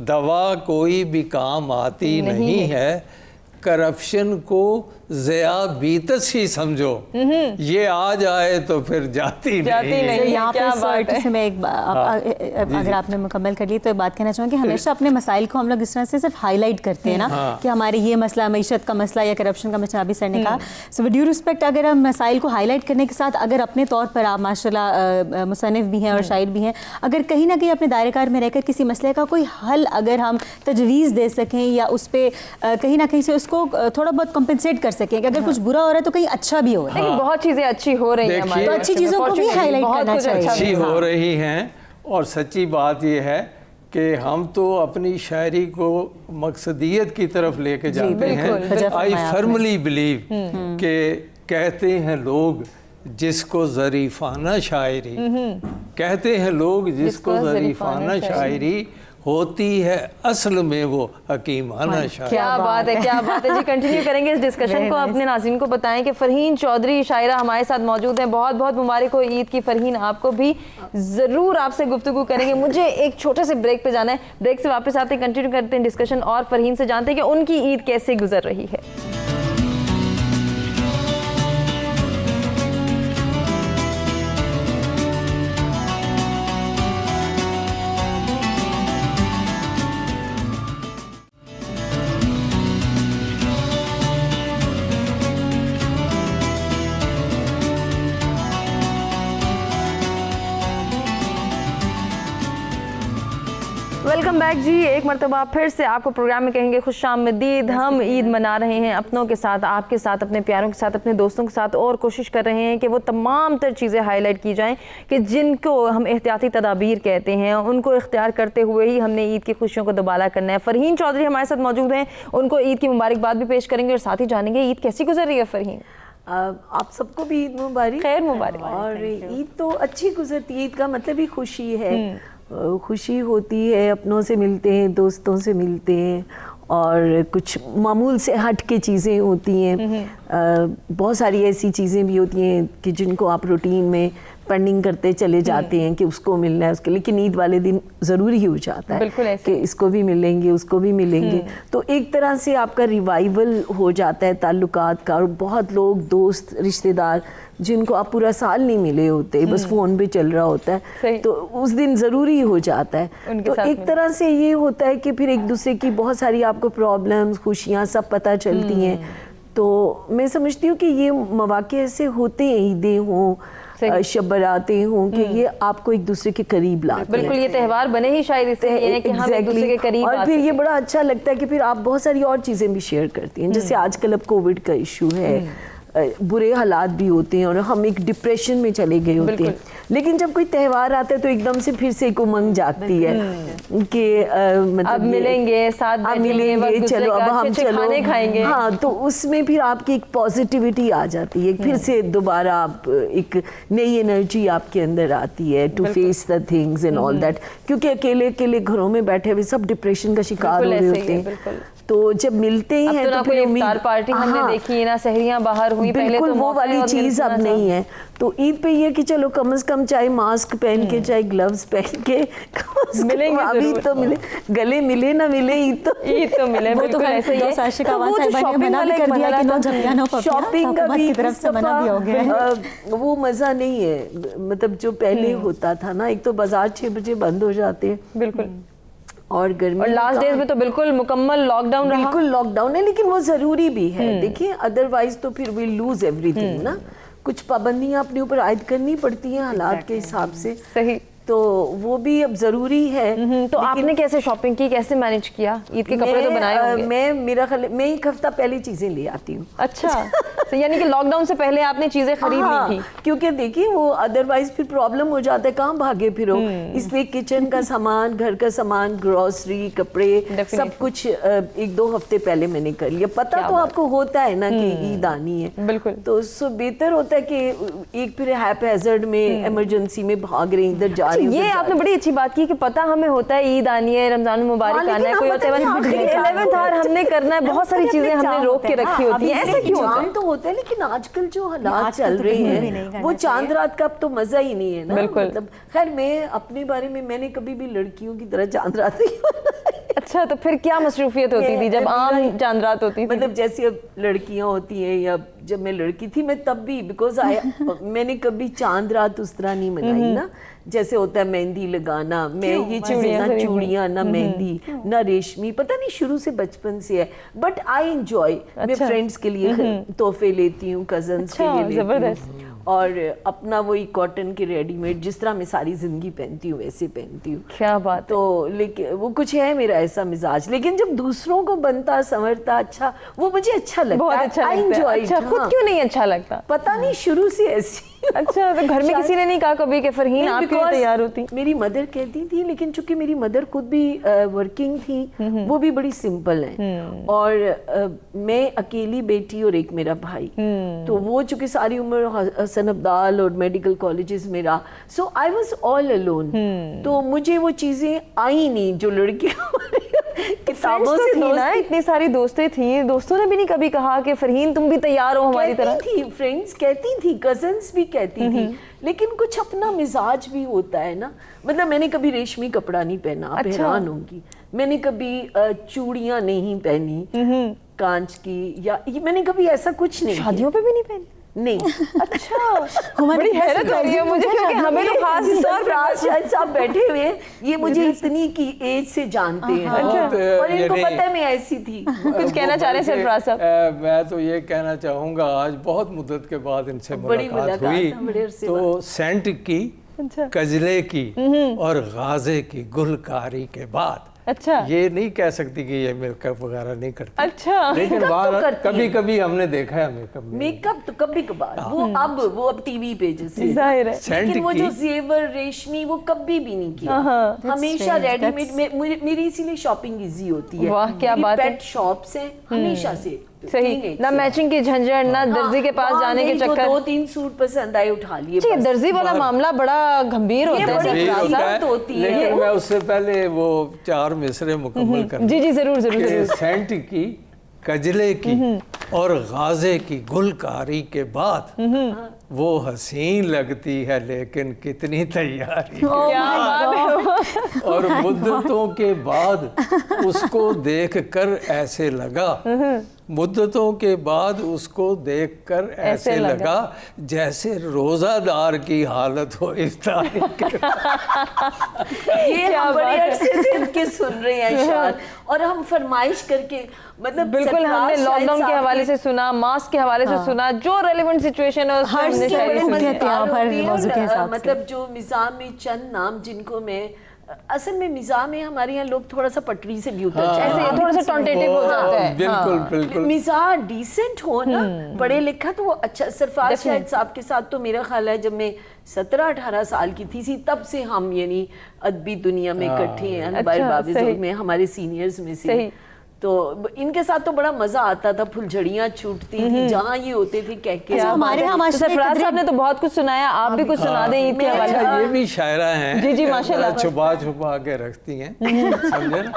دوا کوئی بھی کام آتی نہیں ہے. کرپشن کو ذیابیطس ہی سمجھو, یہ آ جائے تو پھر جاتی نہیں. یہاں پہ میں اگر آپ نے مکمل کر لی تو ایک بات کہنا چاہوں کہ ہمیشہ اپنے مسائل کو ہم لوگ اس طرح سے صرف ہائی لائٹ کرتے ہیں نا کہ ہمارے یہ مسئلہ, معیشت کا مسئلہ یا کرپشن کا مسئلہ, ابھی سر نے کہا. سو ود ڈیو ریسپیکٹ اگر ہم مسائل کو ہائی لائٹ کرنے کے ساتھ اگر اپنے طور پر آپ ماشاء اللہ مصنف بھی ہیں اور شاعر بھی ہیں, اگر کہیں نہ کہیں اپنے دائرہ کار میں رہ کر کسی مسئلے کا کوئی حل اگر ہم تجویز دے سکیں یا اس پہ کہیں نہ کہیں سے اس کو تھوڑا بہت کمپنسیٹ کر سکیں کہ اگر کچھ برا ہو رہا ہے تو کہیں اچھا بھی ہو رہا ہے. لیکن بہت چیزیں اچھی ہو رہی ہیں ہمارے, تو اچھی چیزوں کو بھی ہائی لائٹ کرنا چاہیے. اچھی ہو رہی ہیں. اور سچی بات یہ ہے کہ ہم تو اپنی شاعری کو مقصدیت کی طرف لے کے جاتے ہیں. I firmly believe کہ کہتے ہیں لوگ جس کو ظریفانہ شاعری, کہتے ہیں لوگ جس کو ظریفانہ شاعری ہوتی ہے اصل میں وہ حکیمانہ شاعری. کیا بات ہے, کیا بات ہے. جی کنٹینیو کریں گے اس ڈسکشن کو. اپنے ناظرین کو بتائیں کہ فرحین چودھری شاعرہ ہمارے ساتھ موجود ہیں. بہت بہت مبارک ہو عید کی فرحین آپ کو بھی. ضرور آپ سے گفتگو کریں گے. مجھے ایک چھوٹے سے بریک پہ جانا ہے, بریک سے واپس آتے ہیں, کنٹینیو کرتے ہیں ڈسکشن اور فرحین سے جانتے ہیں کہ ان کی عید کیسے گزر رہی ہے. ویلکم بیک جی. ایک مرتبہ پھر سے آپ کو پروگرام میں کہیں گے خوش آمدید. ہم عید منا رہے ہیں اپنوں کے ساتھ, آپ کے ساتھ, اپنے پیاروں کے ساتھ, اپنے دوستوں کے ساتھ, اور کوشش کر رہے ہیں کہ وہ تمام تر چیزیں ہائی لائٹ کی جائیں کہ جن کو ہم احتیاطی تدابیر کہتے ہیں ان کو اختیار کرتے ہوئے ہی ہم نے عید کی خوشیوں کو دوبالا کرنا ہے. فرحین چودھری ہمارے ساتھ موجود ہیں, ان کو عید کی مبارکباد بھی پیش کریں گے اور ساتھ ہی جانیں گے عید کیسی گزر رہی ہے. فرحین آپ سب کو بھی عید مبارک. خیر مبارک. اور عید تو اچھی گزرتی ہے. عید کا مطلب ہی خوشی ہے, خوشی ہوتی ہے, اپنوں سے ملتے ہیں, دوستوں سے ملتے ہیں, اور کچھ معمول سے ہٹ کے چیزیں ہوتی ہیں. بہت ساری ایسی چیزیں بھی ہوتی ہیں کہ جن کو آپ روٹین میں پینڈنگ کرتے چلے جاتے ہیں کہ اس کو ملنا ہے اس کے, لیکن عید والے دن ضروری ہو جاتا ہے کہ اس کو بھی ملیں گے, اس کو بھی ملیں گے. تو ایک طرح سے آپ کا ریوائول ہو جاتا ہے تعلقات کا. اور بہت لوگ دوست رشتہ دار جن کو آپ پورا سال نہیں ملے ہوتے, بس فون پہ چل رہا ہوتا ہے, تو اس دن ضروری ہو جاتا ہے. تو ایک طرح سے یہ ہوتا ہے کہ پھر ایک دوسرے کی بہت ساری آپ کو پرابلمز, خوشیاں سب پتہ چلتی ہیں. تو میں سمجھتی ہوں کہ یہ مواقع ایسے ہوتے ہیں, عیدیں ہوں, شب براتیں ہوں, کہ یہ آپ کو ایک دوسرے کے قریب لاتے ہیں. بالکل, یہ تہوار بنے ہی شاید اس لیے ہیں کہ ہم ایک دوسرے کے قریب. اور پھر یہ بڑا اچھا لگتا ہے کہ پھر آپ بہت ساری اور چیزیں بھی شیئر کرتی ہیں. جیسے آج کل اب کووڈ کا ایشو ہے, बुरे हालात भी होते हैं और हम एक डिप्रेशन में चले गए होते हैं, लेकिन जब कोई त्यौहार आता है तो एकदम से फिर से एक उमंग जागती है कि मतलब अब मिलेंगे, साथ बैठेंगे, वक्त चलो अब गुजरेगा, हम अच्छे चलो खाने खाएंगे। हाँ, तो उसमें फिर आपकी एक पॉजिटिविटी आ जाती है, फिर से दोबारा आप एक नई एनर्जी आपके अंदर आती है to face the things and all that, क्योंकि अकेले अकेले घरों में बैठे हुए सब डिप्रेशन का शिकार हो रहे होते हैं। तो जब मिलते ही हैं तो फिर इफ्तार पार्टी हमने देखी ना, सहरियां बाहर हुई, पहले तो वो वाली चीज अब नहीं है। तो ईद पे ये कि चलो कम से कम चाहे मास्क पहन के चाहे ग्लव्स पहन के मिलेंगे, अभी तो मिले, गले मिले ना मिले, ईद तो मिले। वो तो ऐसे ही है। शॉपिंग का भी वो मजा नहीं है, मतलब जो पहले होता था ना, एक तो बाजार 6 बजे बंद हो जाते हैं, बिल्कुल, और गर्मी और लास्ट डेज में तो बिल्कुल मुकम्मल लॉकडाउन रहा। बिल्कुल लॉकडाउन है, लेकिन वो जरूरी भी है। देखिए अदरवाइज तो फिर वी लूज एवरीथिंग ना, कुछ पाबंदियां अपने ऊपर आयद करनी पड़ती हैं हालात के हिसाब से। सही, तो वो भी अब जरूरी है। तो आपने कैसे शॉपिंग की, कैसे मैनेज किया? ईद के कपड़े तो बनाए होंगे। मैं एक हफ्ता पहले चीजें ले आती हूँ। अच्छा, तो यानी कि लॉकडाउन से पहले आपने चीजें खरीद ली थी? क्योंकि देखिए वो अदरवाइज फिर प्रॉब्लम हो जाता है, कहाँ भागे फिरो, इसलिए किचन का सामान, घर का सामान, ग्रोसरी, कपड़े, सब कुछ 1-2 हफ्ते पहले मैंने कर लिया। पता तो आपको होता है ना कि ईद आनी है, बिल्कुल, तो उससे बेहतर होता है कि एक फिर हैपहैज़र्ड में इमरजेंसी में भाग रहे इधर जा रहे। ये आपने बड़ी अच्छी बात की कि पता हमें होता है ईद आनी है, रमजान मुबारक आना है, कोई होता है, लेकिन 11th आवर हमने करना है, बहुत सारी चीजें हमने रोक के रखी होती है। ऐसा क्यों होता है? तो होता है, लेकिन आजकल जो हालात चल रहे हैं वो चांद रात का अब तो मजा ही नहीं है ना। मतलब खैर मैं अपने बारे में, मैंने कभी भी लड़कियों की तरह चांद रात नहीं। अच्छा, तो फिर क्या मसरूफियत होती थी जब आम चांद रात होती थी? मतलब जैसे अब लड़कियां होती हैं, या जब मैं लड़की थी मैं तब भी, बिकॉज मैंने कभी चांद रात उस तरह नहीं मनाई ना, जैसे होता है मेहंदी लगाना, मैं ये चीजें ना, चूड़ियां ना, मेहंदी ना, रेशमी, पता नहीं शुरू से बचपन से है, बट आई एंजॉय। मैं फ्रेंड्स के लिए तोहफे लेती हूँ, कजन्स के लिए लेती हूँ, और अपना वही कॉटन के रेडीमेड जिस तरह मैं सारी जिंदगी पहनती हूँ वैसे पहनती हूँ। क्या बात। तो लेकिन वो कुछ है मेरा ऐसा मिजाज, लेकिन जब दूसरों को बनता संवरता अच्छा, वो मुझे अच्छा लगता है, बहुत अच्छा लगता है। अच्छा, खुद क्यों नहीं अच्छा लगता? पता नहीं, शुरू से ऐसी। अच्छा, तो घर में किसी ने नहीं कहा कभी कि फरहीन आप क्यों तैयार होती? मेरी मदर कहती थी, लेकिन चूंकि मेरी मदर खुद भी वर्किंग थी, वो भी बड़ी सिंपल है, और मैं अकेली बेटी और एक मेरा भाई, तो वो चूंकि सारी उम्र हसन अब्दाल और मेडिकल कॉलेजेस में रहा, सो आई वाज ऑल अलोन। तो मुझे वो चीजें आई नहीं जो लड़कियों किताबों से दोस्ती, इतनी सारी दोस्तें थी, दोस्तों ने भी नहीं कभी कहा कि फरहीन तुम भी तैयार हो हमारी तरह? थी, फ्रेंड्स कहती थी, कजन्स भी कहती थी, लेकिन कुछ अपना मिजाज भी होता है ना। मतलब मैंने कभी रेशमी कपड़ा नहीं पहना, आप हैरान होंगी, मैंने कभी चूड़ियां नहीं पहनी कांच की, या मैंने कभी ऐसा कुछ नहीं, शादियों पे भी नहीं पहनी? नहीं। अच्छा, बड़ी हैरत हो रही है मुझे, क्योंकि हमें तो खास सरफराज साहब बैठे हुए हैं, ये मुझे इतनी की एज से जानते हैं, और इनको पता है मैं ऐसी थी। कुछ कहना चाह रहे हैं सरफराज साहब? मैं तो ये कहना चाहूंगा, आज बहुत मुद्दत के बाद इनसे मुलाकात हुई, तो सेंट की, कजले की और गाजे की गुलकारी के बाद, अच्छा, ये नहीं कह सकती कि ये मेकअप वगैरह नहीं करती। अच्छा, लेकिन बाहर कभी कभी हमने देखा है मेकअप तो कभी कभार, वो अब टीवी पे जैसे जाहिर है, लेकिन वो जो जेवर रेशमी वो कभी भी नहीं किया, हमेशा रेडीमेड। मेरी इसीलिए शॉपिंग इजी होती है। वाह, क्या बात है। पेट शॉप्स हैं हमेशा से, सही, ना मैचिंग की झंझट, ना दर्जी के पास जाने के चक्कर, 2-3 सूट पसंद आए उठा लिए। दर्जी वाला मामला बड़ा गंभीर होता है, लेकिन मैं उससे पहले वो 4 मिसरे मुकम्मल कर। जी जी, जरूर जरूर। सेंट की, कजले की और गाजे की गुलकारी के बाद वो हसीन लगती है, लेकिन कितनी तैयारी और मुद्दतों के बाद उसको देखकर ऐसे लगा, मुद्दतों के बाद उसको देखकर ऐसे लगा जैसे रोजादार की हालत हो इफ्तारी के। ये हम बड़े अरसे से इनके सुन रहे हैं शायद, और हम फरमाइश करके, मतलब बिल्कुल हमने लॉकडाउन के हवाले से सुना, मास्क के हवाले से सुना, जो रेलेवेंट सिचुएशन है मतलब जो मिज़ाम में चंद नाम जिनको मैं असल में मिजाह में हमारे यहाँ लोग थोड़ा सा पटरी से भी उतर जाते ऐसे हैं। थोड़ा सा टॉन्टेटिव हो जाता है। बिल्कुल बिल्कुल। मिजाह डिसेंट हो ना, पढ़े लिखा तो वो अच्छा। सरफराज शाहिद साहब के साथ तो मेरा ख्याल है जब मैं 17-18 साल की थी तब से हम यानी अदबी दुनिया में इकट्ठे हैं, अनबाइल बाबिज़ में हमारे सीनियर्स में से। तो इनके साथ तो बड़ा मजा आता था, फुलझड़ियाँ छूटती थी जहाँ ये होते थे कह के। हमारे यहाँ सरफराज साहब ने तो बहुत कुछ सुनाया, आप भी कुछ सुना दें ईद के हवाले से। अच्छा, ये भी शायरा हैं। जी जी माशाल्लाह। छुपा छुपा के रखती हैं, समझे ना।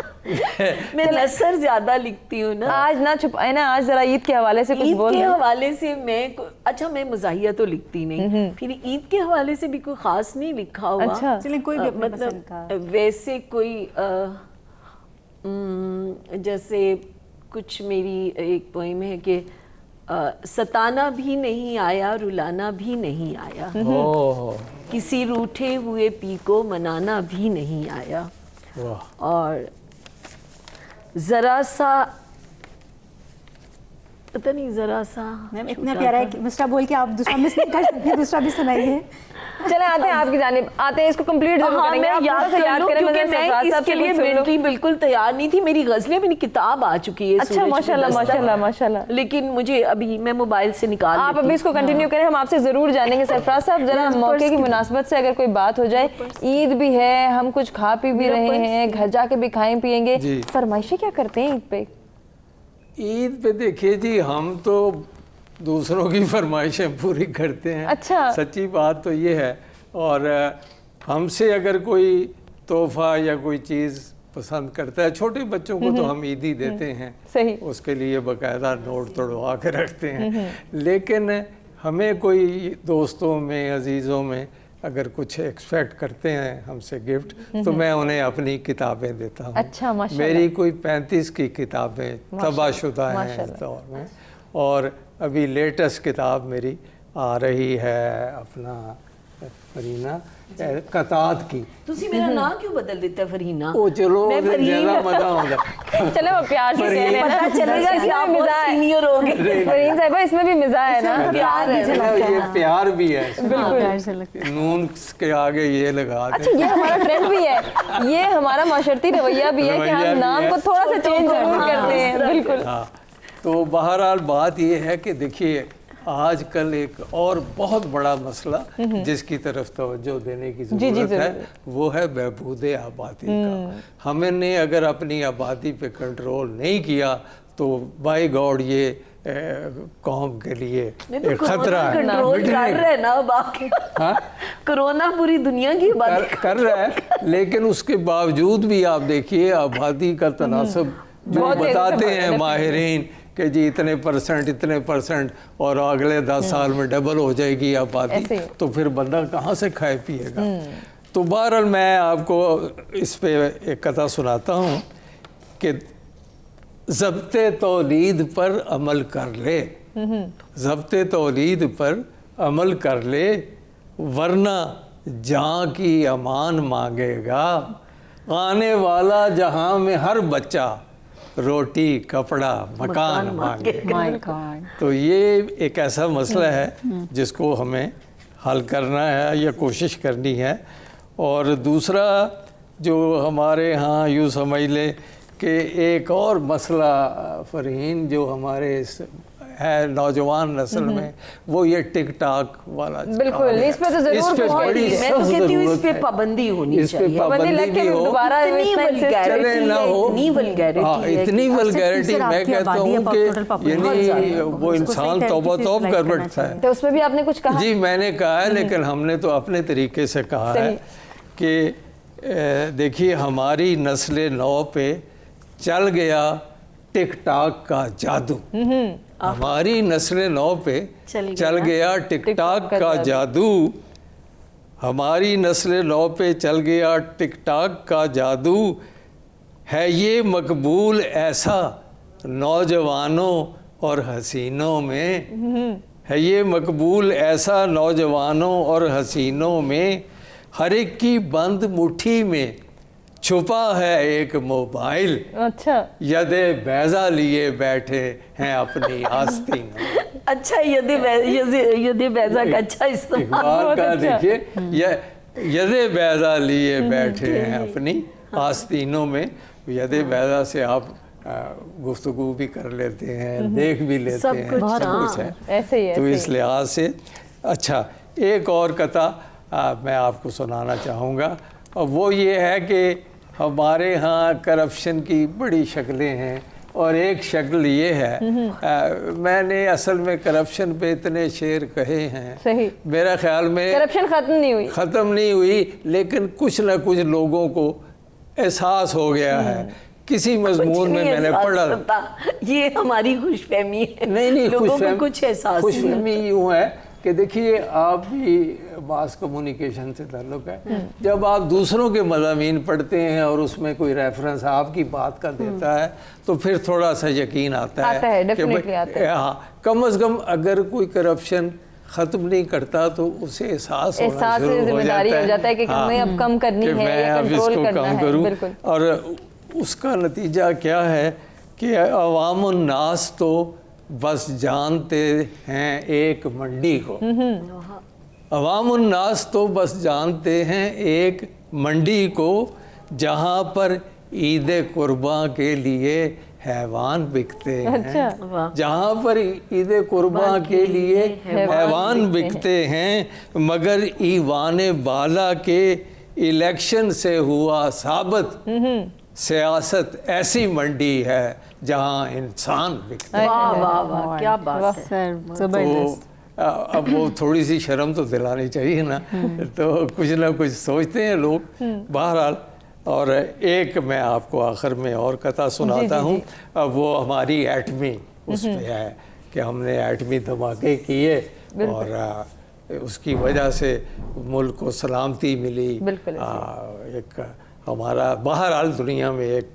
मैं नसर ज्यादा लिखती हूँ ना। आज ना छुपाए ना, आज जरा ईद के हवाले से कुछ ईद बोल। के हवाले से अच्छा मैं मज़ाहिया तो लिखती नहीं, फिर ईद के हवाले से भी कोई खास नहीं लिखा हुआ। अच्छा। चलिए कोई भी अपने पसंद का। वैसे कोई जैसे कुछ मेरी एक पोइम है कि सताना भी नहीं आया, रुलाना भी नहीं आया, ओह किसी रूठे हुए पी को मनाना भी नहीं आया, वाह। और जरा सा पता नहीं जरा सा मैम इतना प्यारा है कि दूसरा बोल के आप दूसरा मिस नहीं कर सकते, दूसरा भी सुनाइए। चले आते हैं आपकी जानिब, आते हैं, इसको कंप्लीट जरूर करेंगे। आप थोड़ा सा याद करें, क्योंकि मैं मैं इसके लिए मेंटली बिल्कुल तैयार नहीं थी। मेरी गजलें, मेरी किताब आ चुकी है। अच्छा माशाल्लाह माशाल्लाह माशाल्लाह। लेकिन मुझे अभी मैं मोबाइल से निकाल आप अभी इसको कंटिन्यू करें, हम आपसे जरूर जानेंगे। सरफराज साहब जरा मौके की मुनासबत से अगर कोई बात हो जाए, ईद भी है, हम कुछ खा पी भी रहे हैं, घर जाके भी खाएं पिएंगे, फरमाइशें क्या करते हैं ईद पे? ईद पे देखिए जी, हम तो दूसरों की फरमाइशें पूरी करते हैं। अच्छा। सच्ची बात तो ये है। और हमसे अगर कोई तोहफा या कोई चीज़ पसंद करता है, छोटे बच्चों को तो हम ईद ही देते हैं, सही। उसके लिए बाकायदा नोट तोड़वा के रखते हैं। लेकिन हमें कोई दोस्तों में, अजीज़ों में अगर कुछ एक्सपेक्ट करते हैं हमसे गिफ्ट, तो मैं उन्हें अपनी किताबें देता हूँ। अच्छा माशाल्लाह। मेरी कोई 35 की किताबें तबाहशुदा हैं इस दौर में, और अभी लेटेस्ट किताब मेरी आ रही है अपना फरीना कतात की। तुसी मेरा नाम क्यों बदल देता है फरीना? ओ चलो, मैं ज्यादा मजा होगा। चलो वो प्यार से कह लेना, पता चलेगा कि आप बहुत सीनियर हो गए। फरीन साहिबा, इसमें भी मिजाज है ना, प्यार है। ये प्यार भी है, बिल्कुल। नून के आगे ये लगा दे। अच्छा, ये हमारा ट्रेंड भी है, ये हमारा माशरती रवैया भी है कि हम नाम को थोड़ा सा चेंज जरूर करते हैं। बिल्कुल। हाँ, तो बहरहाल बात ये है कि देखिए आजकल एक और बहुत बड़ा मसला जिसकी तरफ तवज्जो देने की ज़रूरत है, वो है बहबूद आबादी का। हमने अगर अपनी आबादी पे कंट्रोल नहीं किया तो बाय गॉड ये कौम के लिए एक खतरा है। कंट्रोल कर रहे हैं ना बाकी। कोरोना पूरी दुनिया की बात कर रहा है, लेकिन उसके बावजूद भी आप देखिए आबादी का तनासब जो बताते हैं माहिरीन कि जी इतने परसेंट और अगले 10 साल में डबल हो जाएगी आबादी, तो फिर बंदा कहाँ से खाए पिएगा। तो बहरहाल मैं आपको इस पे एक कथा सुनाता हूँ कि ज़ब्ते तौलीद पर अमल कर ले, ज़ब्ते तौलीद पर अमल कर ले, वरना जहाँ की अमान मांगेगा, आने वाला जहाँ में हर बच्चा रोटी कपड़ा मकान मांगेगा। तो ये एक ऐसा मसला है जिसको हमें हल करना है या कोशिश करनी है। और दूसरा जो हमारे यहाँ यूँ समझ ले कि एक और मसला फरहीन जो हमारे है नौजवान नस्ल में, वो ये टिक टाक वाला। बिल्कुल, इस पे तो जरूर कुछ बड़ी मैं तो कहती हूँ इस पे पाबंदी होनी चाहिए। इस पे पाबंदी भी हो, दोबारा इतनी वल्गैरिटी मैं कहता हूँ कि यानी वो इंसान तौबा तौब कर बैठता है। तो उसमें भी आपने कुछ कहा? जी मैंने कहा है, लेकिन हमने तो अपने तरीके से कहा है कि देखिए हमारी नस्ल नौ पे चल गया टिक टाक का जादू। हमारी नस्ल नौ पे चल गया टिक टाक का जादू, हमारी नस्ल नौ पे चल गया टिक टाक का जादू, है ये मकबूल ऐसा नौजवानों और हसीनों में, है ये मकबूल ऐसा नौजवानों और हसीनों में, हर एक की बंद मुट्ठी में छुपा है एक मोबाइल। अच्छा, यदे बैजा लिए बैठे हैं अपनी आस्तीन में। अच्छा, यदे बैजा का अच्छा इस्तेमाल का देखिए, यदे बैदा लिए बैठे हैं अपनी आस्तीनों में, यदे बैदा से आप गुफ्तगू भी कर लेते हैं, देख भी लेते सब हैं, कुछ, सब कुछ है। ऐसे ही तो इस लिहाज से अच्छा, एक और कथा मैं आपको सुनाना चाहूँगा, और वो ये है कि हमारे यहाँ करप्शन की बड़ी शक्लें हैं, और एक शक्ल ये है, मैंने असल में करप्शन पे इतने शेर कहे हैं, सही, मेरा ख्याल में करप्शन खत्म नहीं हुई, लेकिन कुछ ना कुछ लोगों को एहसास हो गया है। किसी मजमून में मैंने पढ़ा, ये हमारी खुशफहमी है, नहीं लोगों को कुछ एहसास नहीं। खुशफहमी यूँ है कि देखिए, आप भी मास कम्युनिकेशन से ताल्लुक़ है, जब आप दूसरों के मज़ामीन पढ़ते हैं और उसमें कोई रेफरेंस आपकी बात का देता है, तो फिर थोड़ा सा यकीन आता है डेफिनेटली आता है। हाँ, कम अज़ कम अगर कोई करप्शन ख़त्म नहीं करता तो उसे एहसास होना शुरू हो जाता है कि हमें अब कम करनी है, मैं अब इसको कम करूँ। और उसका नतीजा क्या है कि अवामुन नास तो बस जानते हैं एक मंडी को, अवामुन नास तो बस जानते हैं एक मंडी को, जहाँ पर ईद कुर्बां के लिए हैवान बिकते हैं। अच्छा। जहाँ पर ईद कुर्बां के लिए हैवान बिकते हैं, मगर ईवान बाला के इलेक्शन से हुआ साबित सियासत ऐसी मंडी है जहाँ इंसान बिकते हैं। वाह वाह वाह, क्या बात है सर, जबरदस्त। तो अब वो थोड़ी सी शर्म तो दिलानी चाहिए ना, तो कुछ ना कुछ सोचते हैं लोग। बहरहाल, और एक मैं आपको आखिर में और कथा सुनाता हूँ। अब वो हमारी एटमी उस पे है कि हमने एटमी धमाके किए और उसकी वजह से मुल्क को सलामती मिली। एक हमारा बहरहाल दुनिया में एक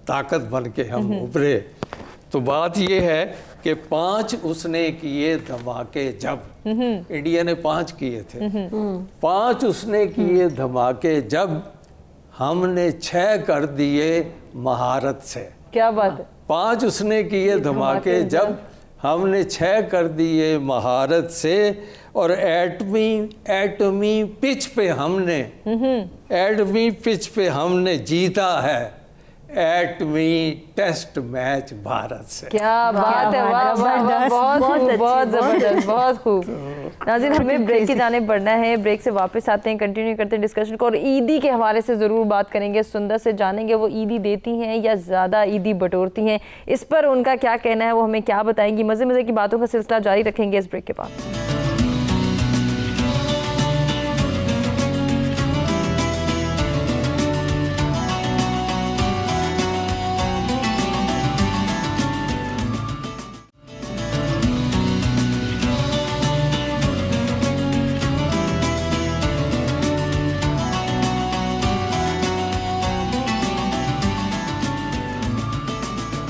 ताकत बन के हम उभरे। तो बात ये है कि 5 उसने किए धमाके, जब इंडिया ने 5 किए थे, 5 उसने किए धमाके जब हमने 6 कर दिए महारत से। क्या बात है। 5 उसने किए धमाके जब हमने 6 कर दिए महारत से, और एटमी पिच पे हमने जीता है एटमी टेस्ट मैच भारत से। क्या बात है, वाह वाह, बहुत जबरदस्त, बहुत खूब। नाज़रीन, हमें ब्रेक की जाने बढ़ना है, ब्रेक से वापस आते हैं, कंटिन्यू करते हैं डिस्कशन को, और ईदी के हवाले से ज़रूर बात करेंगे। सुंदर से जानेंगे वो ईदी देती हैं या ज़्यादा ईदी बटोरती हैं, इस पर उनका क्या कहना है, वो हमें क्या बताएंगी। मज़े की बातों का सिलसिला जारी रखेंगे इस ब्रेक के बाद।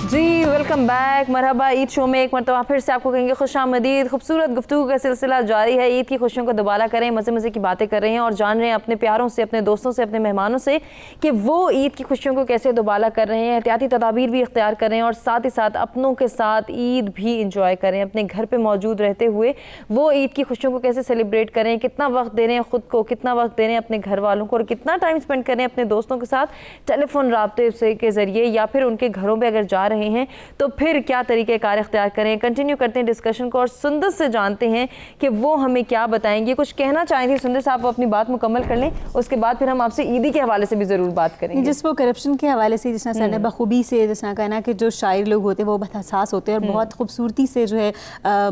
जी वेलकम बैक, मरहबा। ईद शो में एक मरतबा फिर से आपको कहेंगे खुशामदीद। खूबसूरत गुफ्तगू का सिलसिला जारी है, ईद की खुशियों को दोबारा करें, मज़े की बातें कर रहे हैं और जान रहे हैं अपने प्यारों से, अपने दोस्तों से, अपने मेहमानों से कि वो ईद की खुशियों को कैसे दोबारा कर रहे हैं, एहतियाती तदाबीर भी इख्तियार कर रहे हैं और साथ ही साथ अपनों के साथ ईद भी इंजॉय करें। अपने घर पर मौजूद रहते हुए वो ईद की खुशियों को कैसे सेलिब्रेट करें, कितना वक्त दे रहे हैं ख़ुद को, कितना वक्त दे रहे हैं अपने घर वालों को, और कितना टाइम स्पेंड करें अपने दोस्तों के साथ टेलीफोन राब्ते से के ज़रिए, या फिर उनके घरों पर अगर जा रहे हैं तो फिर क्या तरीके कार इख्तियार करें। कंटिन्यू करते हैं डिस्कशन को और सुंदर से जानते हैं कि वो हमें क्या बताएंगे। कुछ कहना चाहें थी सुंदर साहब, वो अपनी बात मुकम्मल कर लें, उसके बाद फिर हम आपसे ईदी के हवाले से भी ज़रूर बात करेंगे। जिस वो करप्शन के हवाले से जिसना सर ने बखूबी से जिसना कहना कि जो शायर लोग होते हैं वो बहुत हसास होते हैं और बहुत खूबसूरती से जो है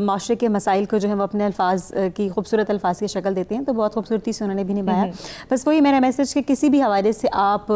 माशरे के मसाइल को जो है वो अपने अल्फाज की खूबसूरत अल्फाज की शक्ल देते हैं, तो बहुत खूबसूरती से उन्होंने भी निभाया। बस वही मेरा मैसेज कि किसी भी हवाले से आप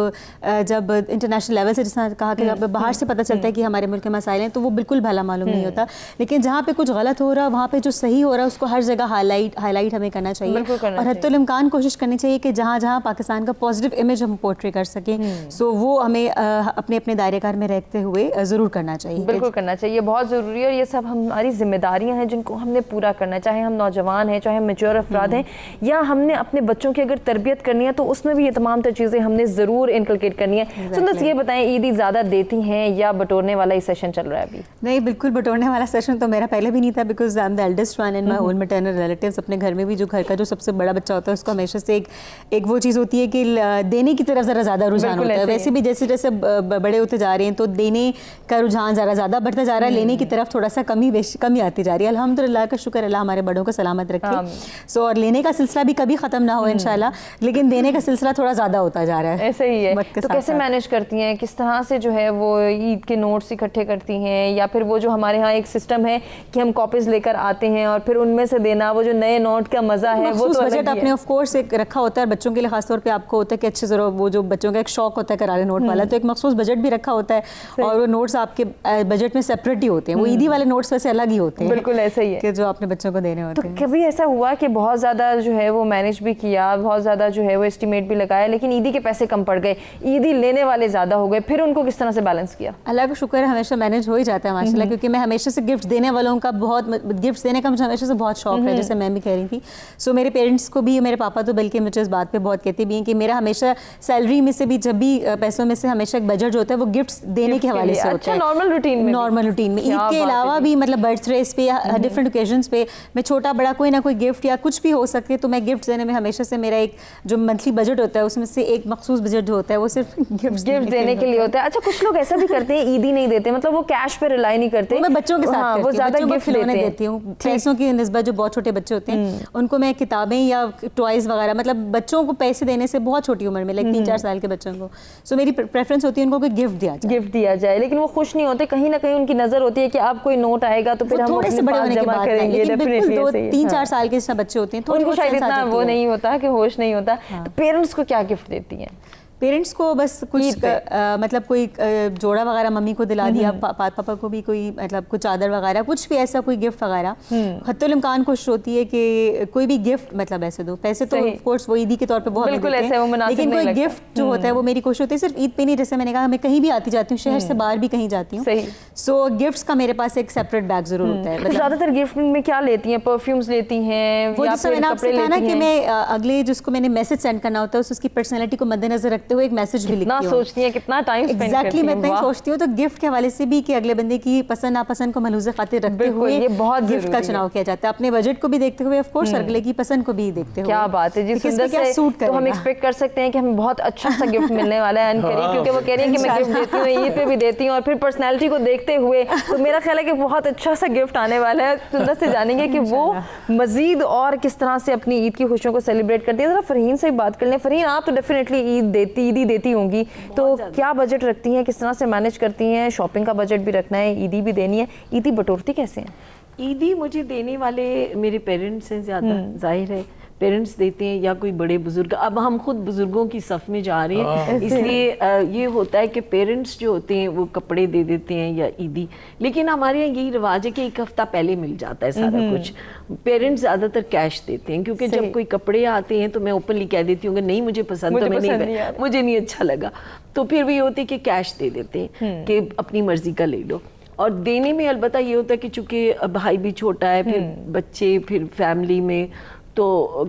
जब इंटरनेशनल लेवल से जिसना कहा कि जब बाहर से पता चलता है कि हमारे मुल्क के मसाइल हैं तो वो बिल्कुल भला मालूम नहीं होता, लेकिन जहाँ पे कुछ गलत हो रहा है वहाँ पे जो सही हो रहा है उसको हर जगह हाईलाइट हमें करना चाहिए और हत्तुल इम्कान कोशिश करनी चाहिए कि जहाँ जहाँ पाकिस्तान का पॉजिटिव इमेज हम पोर्ट्रे कर सकें, सो वो हमें अपने अपने दायरेकार में रहते हुए ज़रूर करना चाहिए। बिल्कुल करना चाहिए, बहुत ज़रूरी है और ये सब हमारी जिम्मेदारियाँ हैं जिनको हमने पूरा करना है, चाहे हम नौजवान हैं, चाहे हम मेच्योर अफराद हैं, या हमने अपने बच्चों की अगर तरबियत करनी है तो उसमें भी ये तमाम चीज़ें हमने ज़रूर इनकलकेट करनी है। सुंदर ये बताएं, ईदी ज़्यादा देती हैं या बटोरने वाला ही सेशन सेशन चल रहा है अभी? नहीं, बिल्कुल बटोरने वाला सेशन तो मेरा पहले भी नहीं था, because I am the eldest one in my whole maternal relatives. अपने घर में भी जो घर का जो सबसे बड़ा बच्चा होता है उसको हमेशा से एक वो चीज़ होती है कि देने की तरफ ज़रा ज़्यादा रुझान होता है. वैसे भी जैसे जैसे बड़े होते जा रहे हैं तो देने का रुझान ज़्यादा बढ़ता जा रहा है, लेने की तरफ थोड़ा सा कमी आती जा रही है. अल्हम्दुलिल्लाह का शुक्र, अल्लाह हमारे बड़ों को सलामत रखे. सो और लेने का सिलसिला भी कभी ख़त्म ना हो इंशाल्लाह, लेकिन देने का सिलसिला थोड़ा ज़्यादा होता जा रहा है. ऐसे ही है. तो कैसे मैनेज करती हैं, किस तरह से जो है वो ईद के नोट्स इकट्ठे करती हैं, या फिर वो जो हमारे यहाँ एक सिस्टम है कि हम कॉपीज लेकर आते हैं और फिर उनमें से देना, वो जो नए नोट का मजा है वो तो बजट आपने ऑफ कोर्स एक रखा होता है बच्चों के लिए, खासतौर पे आपको होता है कि अच्छे ज़रा वो जो बच्चों का एक शौक होता है करारे नोट वाला, तो एक मखसूस बजट भी रखा होता है और वो नोट्स आपके बजट में सेपरेट ही होते हैं. वो ईदी वाले नोट्स वैसे अलग ही होते हैं. बिल्कुल ऐसे ही है कि जो आपने बच्चों को देने होते हैं. तो कभी ऐसा हुआ कि बहुत ज़्यादा जो है वो मैनेज भी किया, बहुत ज़्यादा जो है वो एस्टिमेट भी लगाया, लेकिन ईदी के पैसे कम पड़ गए, ईदी लेने वाले ज़्यादा हो गए, फिर उनको किस तरह से बैलेंस किया? अल्लाह का शुक्र है हमेशा मैनेज हो ही जाता है माशाल्लाह, क्योंकि मैं हमेशा से गिफ्ट देने वालों का गिफ्ट देने का मुझे हमेशा से बहुत शौक है, जैसे मैं भी कह रही थी. सो मेरे पेरेंट्स को भी, मेरे पापा तो बल्कि मुझे इस बात पे बहुत कहते भी हैं कि मेरा हमेशा सैलरी में से भी, जब भी पैसों में से हमेशा एक बजट जो होता है वो गिफ्ट्स देने के हवाले से होता है. नॉर्मल रूटीन में, नॉर्मल रूटीन में. ईद के अलावा भी मतलब बर्थडेज पे या डिफरेंट ओकेजन्स पे मैं छोटा बड़ा कोई ना कोई गिफ्ट या कुछ भी हो सकती है, तो मैं गिफ्ट देने में हमेशा से मेरा एक जो मंथली बजट होता है उसमें से एक मखसूस बजट जो होता है वो सिर्फ गिफ्ट देने के लिए होता है. अच्छा, कुछ लोग ऐसा भी करते हैं ईदी नहीं देते, मतलब वो कैश पे रिलाई नहीं करते. मैं बच्चों के साथ वो ज्यादा गिफ्ट देती हूँ. पैसों की निस्बत जो बहुत छोटे बच्चे होते हैं उनको मैं किताबें या टॉयज वगैरह, मतलब बच्चों को पैसे देने से बहुत छोटी उम्र में, लाइक 3-4 साल के बच्चों को, सो मेरी प्रेफरेंस होती है उनको कोई गिफ्ट दिया जाए. लेकिन वो खुश नहीं होते, कहीं ना कहीं उनकी नजर होती है कि अब कोई नोट आएगा तो फिर हम थोड़े से बड़े होने के बाद करेंगे. डेफिनेटली 2-3-4 साल के बच्चे होते हैं, उनको शायद इतना वो नहीं होता कि होश नहीं होता. तो पेरेंट्स को क्या गिफ्ट देती हैं? पेरेंट्स को बस कुछ मतलब कोई जोड़ा वगैरह मम्मी को दिला दिया, पापा को भी कोई मतलब कुछ चादर वगैरह, कुछ भी ऐसा कोई गिफ्ट वगैरह. हत्तुल इम्कान कोशिश होती है कि कोई भी गिफ्ट मतलब ऐसे दो. पैसे तो ऑफ कोर्स वो ईदी के तौर पे बहुत बिल्कुल ऐसे वो मुनासिब लेकिन नहीं कोई लगता. गिफ्ट जो होता है वो मेरी कोशिश होती है सिर्फ ईद पे नहीं, जैसे मैंने कहा मैं कहीं भी आती जाती हूँ, शहर से बाहर भी कहीं जाती हूँ, सो गिफ्ट्स का मेरे पास एक सेपरेट बैग जरूर होता है. ज्यादातर गिफ्ट में क्या लेती हैं? परफ्यूम्स लेती हैं? वो जैसे मैंने आपसे कहा ना कि मैं अगले जिसको मैंने मैसेज सेंड करना होता है उसकी पर्सनैलिटी को मद्देनजर रखते हुए एक मैसेज भी कितना सोचती है, कितना टाइम स्पेंड करती है? मैं इतना ही सोचती हूँ. तो गिफ्ट के हवाले से भी कि अगले बंदे की पसंद नापसंद को मलूज़े खातिर रखते हुए ये बहुत गिफ्ट का चुनाव किया जाता है, अपने बजट को भी देखते हुए, ऑफ कोर्स अगले की पसंद को भी देखते हुए. क्या बात है जी, सुंदर से तो हम एक्सपेक्ट कर सकते हैं कि हमें बहुत अच्छा सा गिफ्ट मिलने वाला है अनकरीब, क्योंकि वो कह रही है कि मैं गिफ्ट देती हूँ, ईद पे भी देती हूँ, और फिर पर्सनैलिटी को देखते हुए तो मेरा ख्याल है कि बहुत अच्छा सा गिफ्ट आने वाला है. सुंदर से जानेंगे कि वो मजीद और किस तरह से अपनी ईद की खुशियों को सेलिब्रेट करती है. जरा फरहीन से बात कर लें. फरहीन, आप तो डेफिनेटली ईदी देती होंगी, तो क्या बजट रखती हैं, किस तरह से मैनेज करती हैं? शॉपिंग का बजट भी रखना है, ईदी भी देनी है, ईदी बटोरती कैसे हैं? ईदी मुझे देने वाले मेरे पेरेंट्स हैं ज़्यादा, जाहिर है पेरेंट्स देते हैं या कोई बड़े बुजुर्ग. अब हम खुद बुजुर्गों की सफ़ में जा रहे हैं, इसलिए ये होता है कि पेरेंट्स जो होते हैं वो कपड़े दे देते हैं या ईदी. लेकिन हमारे यहाँ यही रिवाज है कि एक हफ्ता पहले मिल जाता है सारा कुछ. पेरेंट्स ज़्यादातर कैश देते हैं, क्योंकि जब कोई कपड़े आते हैं तो मैं ओपनली कह देती हूँ कि नहीं मुझे पसंद, तो मुझे नहीं अच्छा लगा, तो फिर भी होती है कि कैश दे देते हैं कि अपनी मर्जी का ले लो. और देने में अलबत्ता ये होता है कि चूँकि भाई भी छोटा है, फिर बच्चे, फिर फैमिली में तो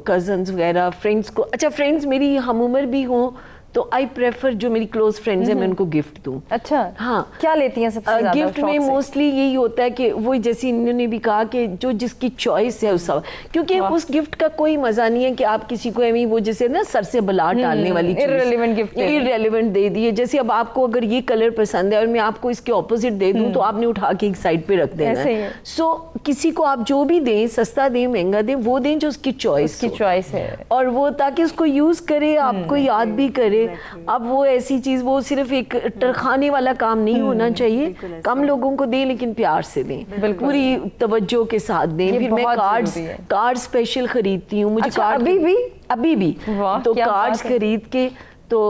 कज़न्स वगैरह, फ्रेंड्स को, अच्छा फ्रेंड्स मेरी हम उम्र भी हों तो आई प्रेफर जो मेरी क्लोज फ्रेंड्स हैं मैं उनको गिफ्ट दूँ. अच्छा, हाँ. क्या लेती हैं सबसे ज़्यादा? गिफ्ट में मोस्टली यही होता है कि वो जैसे इन्होंने भी कहा कि जो जिसकी चॉइस है उस सब, क्योंकि उस गिफ्ट का कोई मजा नहीं है कि आप किसी को एमी वो जैसे ना सर से बला डालने वाली इररिलेवेंट गिफ्ट, इररिलेवेंट दे दिए. जैसे अब आपको अगर ये कलर पसंद है और मैं आपको इसके ऑपोजिट दे दूं तो आपने उठा के एक साइड पे रख देना है. सो किसी को आप जो भी दें, सस्ता दें महंगा दें, वो दें जो उसकी चॉइस है, और वो ताकि उसको यूज करे, आपको याद भी करे. अब वो ऐसी चीज, वो सिर्फ एक टरखाने वाला काम नहीं होना चाहिए. कम लोगों को दें लेकिन प्यार से दें, पूरी तवज्जो के साथ दें. फिर मैं कार्ड स्पेशल खरीदती हूँ. मुझे कार्ड अभी भी तो कार्ड्स खरीद के तो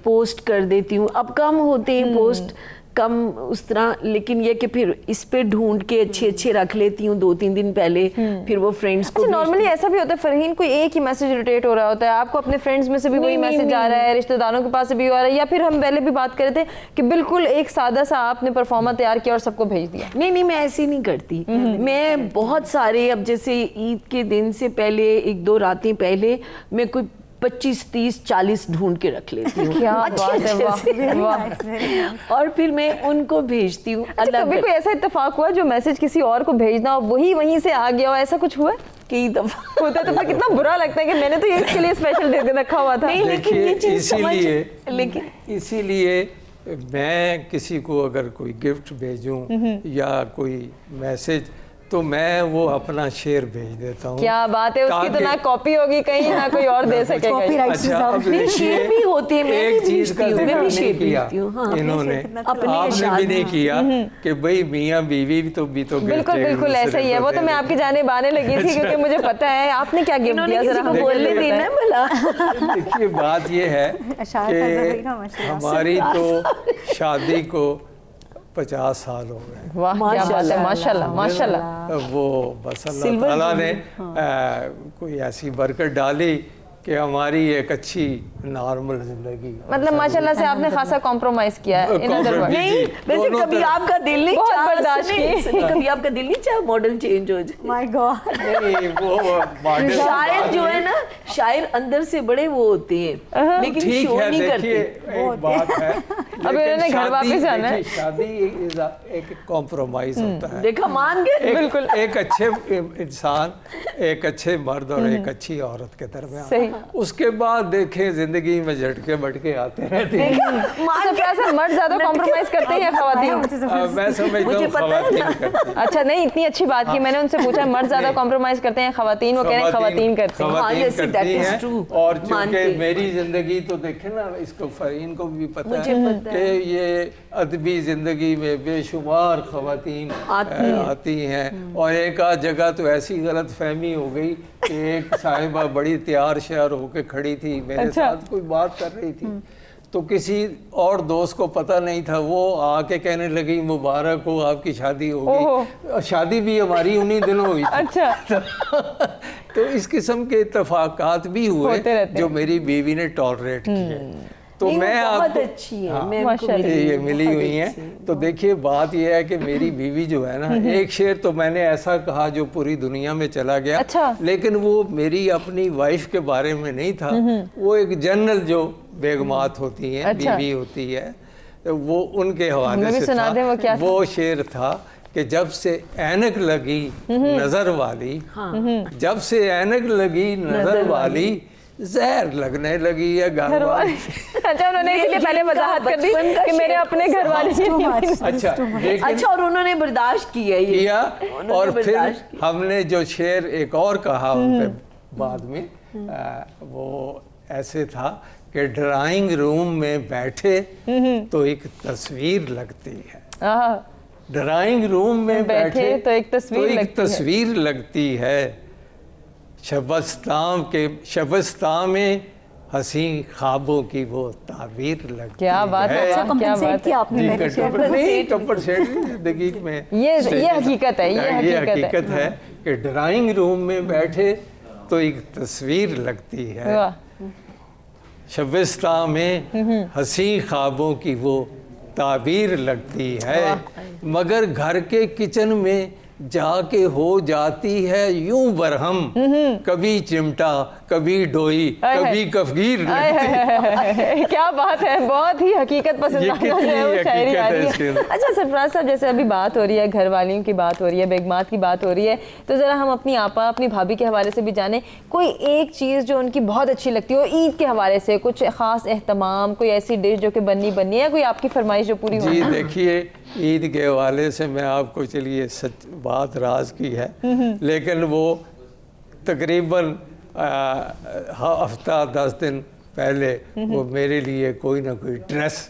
पोस्ट कर देती हूँ. अब कम होते हैं पोस्ट, कम उस तरह, लेकिन ये कि फिर इस पे ढूंढ के अच्छे रख लेती हूँ 2-3 दिन पहले, फिर वो फ्रेंड्स को. नॉर्मली ऐसा भी होता है फरहीन, कोई एक ही मैसेज इरिटेट हो रहा होता है, आपको अपने फ्रेंड्स में से भी वही मैसेज आ रहा है, रिश्तेदारों के पास से भी आ रहा है, या फिर हम पहले भी बात कर रहे थे कि बिल्कुल एक सादा सा आपने परफॉर्मा तैयार किया और सबको भेज दिया? नहीं, मैं ऐसी नहीं करती. मैं बहुत सारे, अब जैसे ईद के दिन से पहले 1-2 रातें पहले मैं कोई 25, 30, 40 ढूंढ के रख लेती हूँ। क्या अच्छे बात है, अच्छे से। वाह। और फिर मैं उनको भेजती हूँ अच्छा, कभी कोई ऐसा इत्तेफाक हुआ जो मैसेज किसी और को भेजना हो वही वहीं से आ गया हो, ऐसा कुछ हुआ है? कई दफा होता है तो फिर कितना बुरा लगता है कि मैंने तो ये इसके लिए स्पेशल दे रखा हुआ था। नहीं, लेकिन ये देखिए, चीज़ समझ, लेकिन इसीलिए मैं किसी को अगर कोई गिफ्ट भेजूं या कोई मैसेज, तो मैं वो अपना शेयर भेज देता हूँ। क्या बात है, उसकी तो ताकि- ना कॉपी होगी कहीं ना कोई और दे सकेगा। Copyright अच्छा, अब नहीं, देखिए, शेयर भी होते हैं, मैं एक भी चीज का भेजती हूँ, जिक्र मैं भी नहीं शेयर किया भेजती हूँ, हाँ। इन्होंने, अपने आपने इशारे, भी नहीं किया कि भाई मियाँ बीवी भी तो बिल्कुल बिल्कुल ऐसा ही है। वो तो मैं आपकी जानिब आने लगी थी क्योंकि मुझे पता है आपने क्या गिफ्ट इन्होंने दिया, किसी जरा को हमें बोलने बताएं। देना है भला। देखिए, बात ये है अशार ताज़ा हुई ना, कि माशाल्लाह। हमारी तो शादी को 50 साल हो गए। वाह क्या बात है, माशाल्लाह माशाल्लाह। वो बस अल्लाह सिल्वर ताला ने जुबली, कोई ऐसी बरकत डाली कि हमारी एक अच्छी नॉर्मल जिंदगी। मतलब माशाल्लाह से आपने खासा कॉम्प्रोमाइज किया है इन अदर वर्ड्स। जी, नहीं, वैसे दोनों कभी तरफ। आपका दिल नहीं बहुत चाहा, बर्दाश्त की। कभी आपका दिल नहीं चाहा मॉडल चेंज हो जाए? My God. नहीं, वो मॉडल शायर जो है ना, शायर अंदर से बड़े वो होते हैं लेकिन ठीक शो है। नहीं देखिए, करते। एक बात है, अब लेकिन इन्होंने घर शादी- वापस जाना है। देखिए, शादी एक कॉम्प्रोमाइज होता है। देखा, मान गए। बिल्कुल। एक अच्छे इंसान, एक अच्छे मर्द और एक अच्छी औरत के दरमियान, सही। उसके बाद देखें जिंदगी में झटके बटके आते रहते हैं। मान तो फिर मर्द ज्यादा कॉम्प्रोमाइज करते हैं या खवातीन? मैं समझता मुझे हूँ पता है खवातीन ना। करती हैं। अच्छा नहीं, इतनी अच्छी बात की। मैंने उनसे पूछा मर्द ज्यादा कॉम्प्रोमाइज करते हैं खवातीन, वो कह रहे हैं खवातीन करती हैं। हाँ, खवातीन जैसे that करती is हैं। true, और मानते चूंकि हैं। मेरी जिंदगी तो देखे ना, इसको फरीन को भी पता मुझे है पता कि ये अदबी जिंदगी में बेशुमार खवातीन आती हैं, और एक आध जगह तो ऐसी गलत फहमी हो गई कि एक साहिबा बड़ी तैयार श्यार होके खड़ी थी, मेरे अच्छा। साथ कोई बात कर रही थी, तो किसी और दोस्त को पता नहीं था, वो आके कहने लगी मुबारक हो आपकी शादी हो गई। और शादी भी हमारी उन्हीं दिनों हुई थी। अच्छा। तो इस किस्म के इत्तेफाकात भी हुए होते रहते जो मेरी बीवी ने टॉलरेट किए। तो नहीं, वो मैं बहुत आपको अच्छी है, हाँ, मैं उनको माशाल्लाह। मिली ये हूँ, मिली बहुत हुई अच्छी हैं। तो देखिए, बात यह है कि मेरी बीवी जो है ना, एक शेर तो मैंने ऐसा कहा जो पूरी दुनिया में चला गया। अच्छा। लेकिन वो मेरी अपनी वाइफ के बारे में नहीं था, वो एक जनरल जो बेगमात होती हैं, अच्छा। बीवी होती है, तो वो उनके हवाले हमें भी से सुना था। दें, वो क्या था? वो शेर था कि जब से ऐनक लगी नजर वाली, जब से ऐनक लगी नजर वाली, जहर लगने लगी है घर वाली। अच्छा, उन्होंने इसलिए पहले वजाहत कर दी बचपन का कि मेरे शेर। अपने घर वाले अच्छा, लेकिन अच्छा, और उन्होंने बर्दाश्त किया ये। किया। उन्होंने और फिर बर्दाश्त किया। हमने जो शेर एक और कहा उन पे बाद में, वो ऐसे था कि ड्राइंग रूम में बैठे तो एक तस्वीर लगती है। ड्राइंग रूम में बैठे तो एक तस्वीर लगती है। शबस्तां में हंसी ख्वाबों की वो ताबीर लगती क्या बात है, अच्छा क्या कंपेंसेट बात किया है। आपने जी, मेरे शेयर नहीं, कंपनसेटरी जिंदगी में ये हकीकत है, ये हकीकत है। कि ड्राइंग रूम में बैठे तो एक तस्वीर लगती है। वाह। शबिस्तां में हंसी ख्वाबों की वो ताबीर लगती है, मगर घर के किचन में जाके हो जाती है यूं बरहम, कभी चिमटा कभी डोई कभी कफगीर लगती है। क्या बात है, बहुत ही हकीकत पसंद ये जो है वो कितनी शायरी आ हकीकत है रही इसके है। अंदर। अच्छा सरफराज साहब, जैसे अभी बात हो रही है घर वालियों की बात हो रही है, बेगमात की बात हो रही है, तो ज़रा हम अपनी आपा अपनी भाभी के हवाले से भी जाने कोई एक चीज़ जो उनकी बहुत अच्छी लगती हो ईद के हवाले से, कुछ ख़ास एहतमाम, कोई ऐसी डिश जो कि बननी है, कोई आपकी फरमाइश जो पूरी जी हो। देखिए, ईद के हवाले से मैं आपको चलिए सच बात राज की है, लेकिन वो तकरीबन हफ्ता 10 दिन पहले वो मेरे लिए कोई ना कोई ड्रेस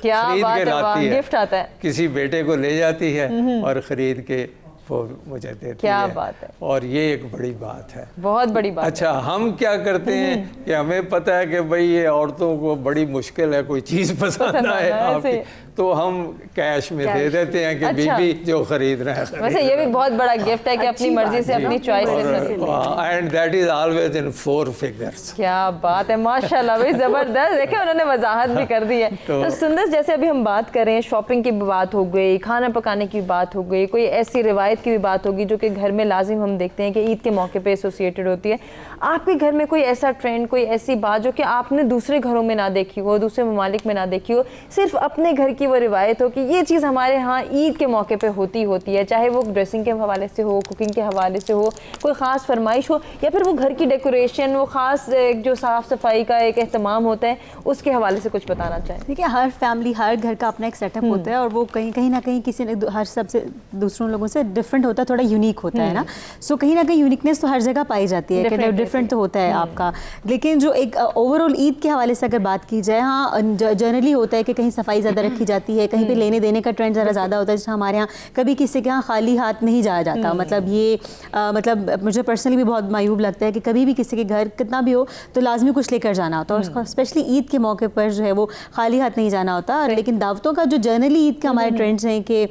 क्या खरीद बात के है, वाह, लाती है। गिफ्ट आता है। किसी बेटे को ले जाती है और ख़रीद के वो मुझे देती क्या है। बात है। और ये एक बड़ी बात है। बहुत बड़ी बात अच्छा, हम क्या करते हैं कि हमें पता है कि भाई ये औरतों को बड़ी मुश्किल है कोई चीज़ पसंद आए आना है, आपकी, ऐसे। تو ہم کیش میں دے دیتے ہیں کہ بیوی جو خریدنا ہے. ویسے یہ بھی بہت بڑا گفٹ ہے کہ اپنی مرضی سے اپنی چوائس سے. And that is always in 4 figures. کیا بات ہے, ماشاء اللہ بھائی زبردست. دیکھیں انہوں نے وضاحت بھی کر دی ہے. تو سندس, جیسے ابھی ہم بات کریں, شاپنگ کی بھی بات ہو گئی, کھانا پکانے کی بھی بات ہو گئی, کوئی ایسی روایت کی بھی بات ہوگی جو کہ گھر میں لازم ہم دیکھتے ہیں کہ عید کے موقع پہ ایسوسیٹڈ ہوتی ہے. آپ کے گھر میں کوئی ایسا ٹرینڈ, کوئی ایسی بات جو کہ آپ نے دوسرے گھروں میں نہ دیکھی ہو, دوسرے ممالک میں نہ دیکھی ہو, صرف اپنے گھر کی وہ روایت ہو کہ یہ چیز ہمارے ہاں عید کے موقع پہ ہوتی ہے, چاہے وہ ڈریسنگ کے حوالے سے ہو, کوکنگ کے حوالے سے ہو, کوئی خاص فرمائش ہو, یا پھر وہ گھر کی ڈیکوریشن, وہ خاص جو صاف صفائی کا ایک اہتمام ہوتا ہے, اس کے حوالے سے کچھ بتانا چاہیں؟ دیکھیے, ہر فیملی, ہر گھر کا اپنا ایک سیٹ اپ ہوتا ہے, اور وہ کہیں نہ کہیں کسی نے ہر سب سے دوسروں لوگوں سے ڈفرینٹ ہوتا ہے, تھوڑا یونیک ہوتا ہے نا. سو کہیں نہ کہیں یونیکنیس تو ہر جگہ پائی جاتی ہے کہ ڈفرینٹ تو ہوتا ہے آپ کا. لیکن جو ایک اوور آل عید کے حوالے سے اگر بات کی جائے, ہاں جنرلی ہوتا ہے کہ کہیں صفائی زیادہ رکھی جاتی ہے, کہیں پہ لینے دینے کا ٹرینڈ ذرا زیادہ ہوتا ہے. جیسے ہمارے یہاں کبھی کسی کے یہاں خالی ہاتھ نہیں جایا جاتا. مطلب یہ مطلب مجھے پرسنلی بھی بہت معیوب لگتا ہے کہ کبھی بھی کسی کے گھر کتنا بھی ہو تو لازمی کچھ لے کر جانا ہوتا ہے, اور اسپیشلی عید کے موقع پر جو ہے وہ خالی ہاتھ نہیں جانا ہوتا. لیکن دعوتوں کا جو جنرلی عید کے ہمارے ٹرینڈز ہیں کہ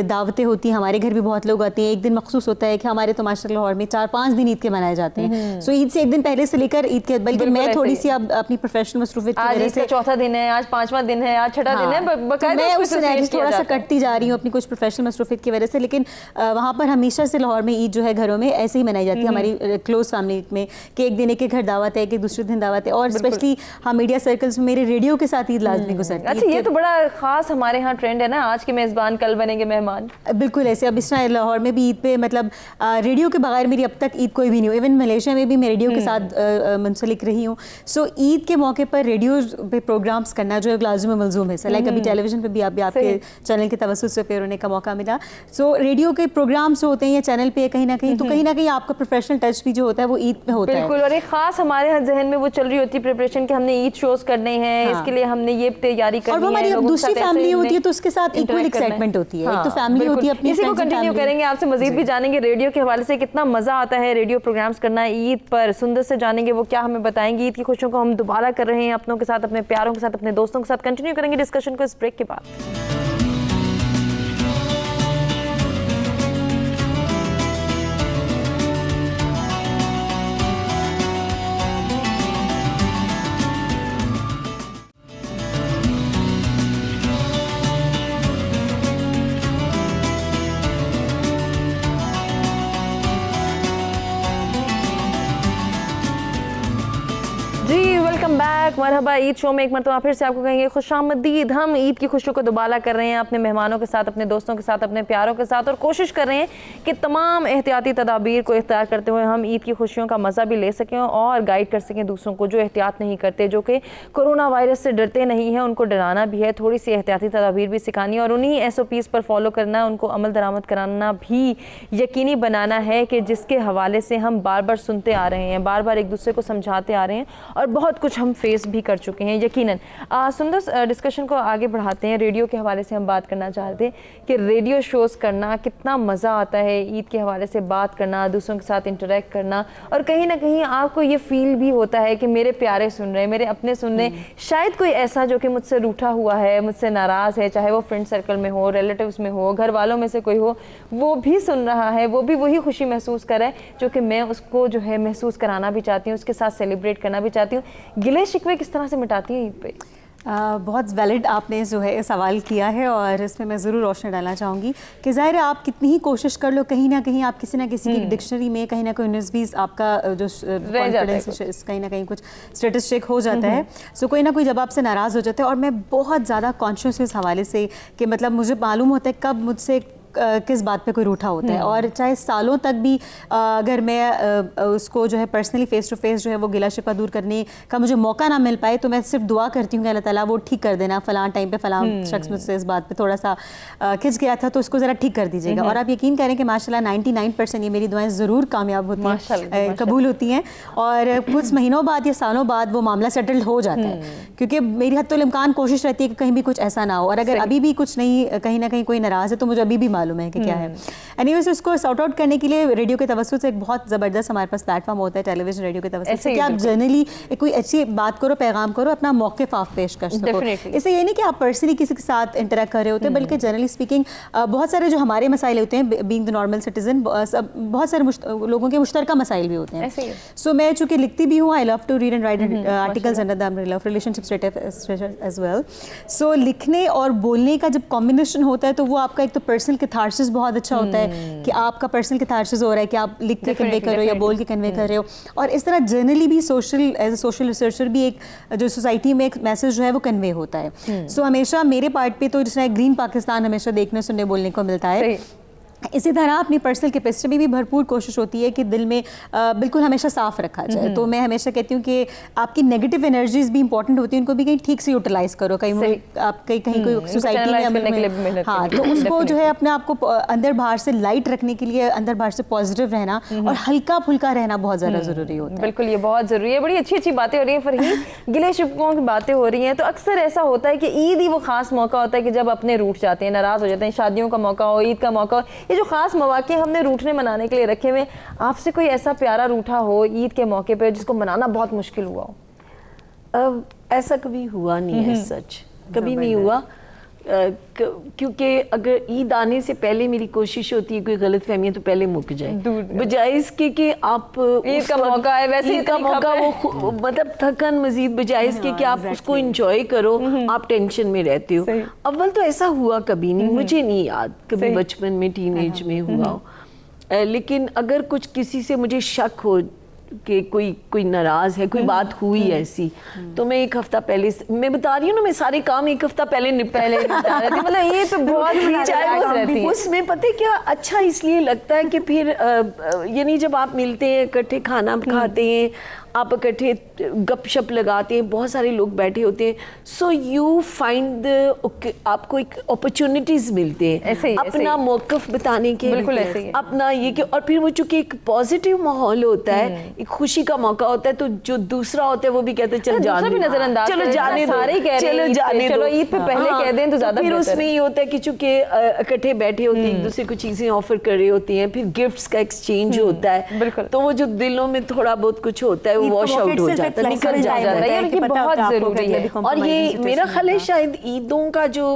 دعوتیں ہوتی ہیں, ہمارے گھر بھی بہت لوگ آتے ہیں. ایک دن مخصوص ہوتا ہے کہ ہمارے تو ماشاء اللہ لاہور میں 4-5 دن عید کے منائے جاتے ہیں. سو عید سے ایک دن پہلے سے لے کر عید کے, بلکہ میں تھوڑی سی اب اپنی پروفیشنل مصروفیت کی وجہ سے, چوتھا دن ہے, آج 5واں دن ہے, آج 6ٹھا دن ہے, میں اس سے تھوڑا سا کٹتی جا رہی ہوں اپنی کچھ پروفیشنل مصروفیت کی وجہ سے. لیکن وہاں پر ہمیشہ سے لاہور میں عید جو ہے گھروں میں ایسے ہی منائی جاتی ہے ہماری کلوز فیملی میں, کہ ایک دن ایک گھر دعوت ہے, کہ دوسرے دن دعوت ہے. اور اسپیشلی ہم میڈیا سرکلز میں میرے ریڈیو کے ساتھ عید لازمی گزرتی ہے. اچھا, یہ تو بڑا خاص ہمارے ہاں ٹرینڈ ہے نا, آج کے میزبان کل بنیں گے مہمان. بالکل ایسے. اب اس طرح لاہور میں بھی عید پہ مطلب ریڈیو کے بغیر میری اب تک عید کوئی بھی نہیں ہو. ایون ملیشیا میں بھی میں ریڈیو کے ساتھ منسلک رہی ہوں. سو عید کے موقع پر ریڈیو پہ پروگرامس کرنا جو ایک لازم ملزوم ہے. لائک ابھی ٹیلی ویژن پہ بھی آپ کے چینل کے توسط سے پھر ہونے کا موقع ملا. سو ریڈیو کے پروگرامس ہوتے ہیں یا چینل پہ کہیں نہ کہیں, تو کہیں نہ کہیں آپ کا پروفیشنل ٹچ بھی جو ہوتا ہے وہ عید پہ ہوتا ہے. بالکل. اور ایک خاص ہمارے ہاں ذہن میں وہ چل رہی ہوتی ہے پریپریشن کہ ہم نے عید شوز کرنے ہیں, اس کے لیے ہم نے یہ تیاری کرنی ہے. اور وہ ہماری دوسری فیملی ہوتی ہے تو اس کے ساتھ ایکول ایکسائٹمنٹ ہوتی ہے. ایک تو فیملی ہوتی ہے اپنی, اسی کو کنٹینیو کریں گے, آپ سے مزید بھی جانیں گے ریڈیو کے حوالے سے کتنا مزہ آتا ہے ریڈیو پروگرامز کرنا عید پر. سندس سے جانیں گے وہ کیا ہمیں بتائیں گے. عید کی خوشیوں کو ہم دوبارہ کر رہے ہیں اپنوں کے ساتھ, اپنے پیاروں کے ساتھ, اپنے دوستوں کے ساتھ. کنٹینیو کریں گے ڈسکشن کو اس بریک کے بعد. ویلکم بیک, مرحبا. عید شو میں ایک مرتبہ پھر سے آپ کو کہیں گے خوش آمدید. ہم عید کی خوشیوں کو دوبالا کر رہے ہیں اپنے مہمانوں کے ساتھ, اپنے دوستوں کے ساتھ, اپنے پیاروں کے ساتھ, اور کوشش کر رہے ہیں کہ تمام احتیاطی تدابیر کو اختیار کرتے ہوئے ہم عید کی خوشیوں کا مزہ بھی لے سکیں اور گائیڈ کر سکیں دوسروں کو جو احتیاط نہیں کرتے, جو کہ کورونا وائرس سے ڈرتے نہیں ہیں. ان کو ڈرانا بھی ہے, تھوڑی سی احتیاطی تدابیر بھی سکھانی ہے, اور انہی SOPs پر فالو کرنا, ان کو عمل درآمد کرانا بھی یقینی بنانا ہے کہ جس کے حوالے سے ہم بار بار سنتے آ رہے ہیں, بار بار ایک دوسرے کو سمجھاتے آ رہے ہیں, اور بہت کچھ ہم فیس بھی کر چکے ہیں یقیناً. سندس, ڈسکشن کو آگے بڑھاتے ہیں. ریڈیو کے حوالے سے ہم بات کرنا چاہتے ہیں کہ ریڈیو شوز کرنا کتنا مزہ آتا ہے, عید کے حوالے سے بات کرنا, دوسروں کے ساتھ انٹریکٹ کرنا, اور کہیں نہ کہیں آپ کو یہ فیل بھی ہوتا ہے کہ میرے پیارے سن رہے ہیں, میرے اپنے سن رہے ہیں. شاید کوئی ایسا جو کہ مجھ سے روٹھا ہوا ہے, مجھ سے ناراض ہے, چاہے وہ فرینڈ سرکل میں ہو, ریلیٹیوز میں ہو, گھر والوں میں سے کوئی ہو, وہ بھی سن رہا ہے, وہ بھی وہی خوشی محسوس کر رہا ہے جو کہ میں اس کو جو ہے محسوس کرانا بھی چاہتی ہوں, اس کے ساتھ سیلیبریٹ کرنا بھی چاہتی ہوں. گلے شکوے کس طرح سے مٹاتی ہیں عید پہ؟ بہت ویلڈ آپ نے جو ہے سوال کیا ہے, اور اس میں میں ضرور روشنی ڈالنا چاہوں گی کہ ظاہر ہے آپ کتنی ہی کوشش کر لو, کہیں نہ کہیں آپ کسی نہ کسی کی ڈکشنری میں کہیں نہ کہیں 19-20 آپ کا جو کانفیڈنس کہیں نہ کہیں کچھ اسٹیٹس چیک ہو جاتا ہے. سو کوئی نہ کوئی جب آپ سے ناراض ہو جاتا ہے, اور میں بہت زیادہ کانشیس ہوں اس حوالے سے کہ مطلب مجھے معلوم ہوتا ہے کب مجھ سے کس بات پہ کوئی روٹھا ہوتا ہے, اور چاہے سالوں تک بھی اگر میں اس کو جو ہے پرسنلی فیس ٹو فیس جو ہے وہ گلا شکوہ دور کرنے کا مجھے موقع نہ مل پائے, تو میں صرف دعا کرتی ہوں کہ اللہ تعالیٰ وہ ٹھیک کر دینا, فلاں ٹائم پہ فلاں شخص مجھ سے اس بات پہ تھوڑا سا کھنچ گیا تھا تو اس کو ذرا ٹھیک کر دیجیے گا. اور آپ یقین کریں کہ ماشاء اللہ 99% یہ میری دعائیں ضرور کامیاب ہوتی ہیں, قبول ہوتی ہیں, اور کچھ مہینوں بعد یا سالوں بعد وہ معاملہ سیٹلڈ ہو جاتا ہے, کیونکہ میری حتی الامکان کوشش رہتی ہے کہ کہیں بھی کچھ ایسا نہ ہو. اور اگر ابھی بھی کچھ نہیں, کہیں نہ کہیں کوئی ناراض ہے تو مجھے ابھی بھی मालूम है कि क्या है। एनीवेज उसको सॉर्ट आउट करने के लिए रेडियो के तवज्जुह से एक बहुत ज़बरदस्त हमारे पास प्लेटफॉर्म होता है टेलीविजन रेडियो के तवज्जुह से कि आप जनरली कोई अच्छी बात करो, पैगाम करो, अपना मौक़िफ़ आप पेश कर सको। इससे ये नहीं कि आप पर्सनली किसी के साथ इंटरेक्ट कर रहे होते, बल्कि जनरली स्पीकिंग बहुत सारे जो हमारे मसाइल होते हैं बीइंग द नॉर्मल सिटीजन, बहुत सारे लोगों के मुश्तरका मसाइल भी होते हैं। सो मैं चूँकि लिखती भी हूँ, I love to read and write articles under the umbrella of relationship as well. So लिखने और बोलने का जब कॉम्बिनेशन होता है तो वो आपका एक तो पर्सनल कैथार्सिस बहुत अच्छा होता है कि आपका पर्सनल कैथार्सिस हो रहा है कि आप लिख के कन्वे कर रहे हो या बोल के कन्वे कर रहे हो। और इस तरह जनरली भी social as a social researcher भी एक जो सोसाइटी में एक मैसेज जो है वो कन्वे होता है। सो हमेशा मेरे पार्ट पे तो जिस ग्रीन पाकिस्तान हमेशा देखने सुनने बोलने को मिलता है, इसी तरह अपनी पर्सनल कैपेसिटी में भी भरपूर कोशिश होती है कि दिल में बिल्कुल हमेशा साफ़ रखा जाए। तो मैं हमेशा कहती हूँ कि आपकी नेगेटिव एनर्जीज भी इंपॉर्टेंट होती हैं, उनको भी कहीं ठीक से यूटिलाइज करो। कहीं आप कहीं कोई सोसाइटी में हाँ, तो उसको जो है अपने आप को अंदर बाहर से लाइट रखने के लिए अंदर बाहर से पॉजिटिव रहना और हल्का फुल्का रहना बहुत ज़्यादा ज़रूरी होता है। बिल्कुल, ये बहुत ज़रूरी है। बड़ी अच्छी अच्छी बातें हो रही हैं फरहीन, गिले शिकवों की बातें हो रही हैं। तो अक्सर ऐसा होता है कि ईद ही वो खास मौका होता है कि जब अपने रूठ जाते हैं, नाराज़ हो जाते हैं, शादियों का मौका हो, ईद का मौका हो, ये जो खास मौके हमने रूठने मनाने के लिए रखे हुए, आपसे कोई ऐसा प्यारा रूठा हो ईद के मौके पे जिसको मनाना बहुत मुश्किल हुआ हो? ऐसा कभी हुआ नहीं है, सच कभी नहीं हुआ। क्योंकि अगर ईद आने से पहले मेरी कोशिश होती है कोई गलत फहमी तो पहले मुक जाए, बजाय इसके कि आप ईद का मौका है, वैसे ईद का मौका वो मतलब थकन मजीद, बजाय इसके कि आप उसको एंजॉय करो, आप टेंशन में रहते हो। अव्वल तो ऐसा हुआ कभी नहीं, मुझे नहीं याद कभी बचपन में टीनेज में हुआ हो। लेकिन अगर कुछ किसी से मुझे शक हो कि कोई नाराज है, कोई बात हुई ऐसी, तो मैं एक हफ्ता पहले, मैं बता रही हूँ ना, मैं सारे काम एक हफ्ता पहले निपटा रही थी। मतलब ये तो बहुत उसमें पता है क्या अच्छा इसलिए लगता है कि फिर यानी जब आप मिलते हैं, इकट्ठे खाना खाते हैं, आप इकट्ठे गपशप लगाते हैं, बहुत सारे लोग बैठे होते हैं, सो यू फाइंड आपको एक अपॉर्चुनिटीज मिलते हैं अपना मौक़िफ़ बताने के, बिल्कुल ऐसे ही अपना ये कि, और फिर वो चूंकि एक पॉजिटिव माहौल होता है, एक खुशी का मौका होता है, तो जो दूसरा होता है वो भी कहते हैं चल जाने दो, नजरअंदाज चलो जाने दो, चलो जाने दो, ईद पे पहले कह दें तो ज्यादा। फिर उसमें ये होता है कि चूंकि इकट्ठे बैठे होते हैं, एक दूसरे को चीजें ऑफर कर रहे होते हैं, फिर गिफ्ट्स का एक्सचेंज होता है, तो वो जो दिलों में थोड़ा बहुत कुछ होता है वो वॉश आउट हो जाता है, निकल जाता है, ये बहुत जरूरी है। और ये मेरा ख्याल है शायद ईदों का जो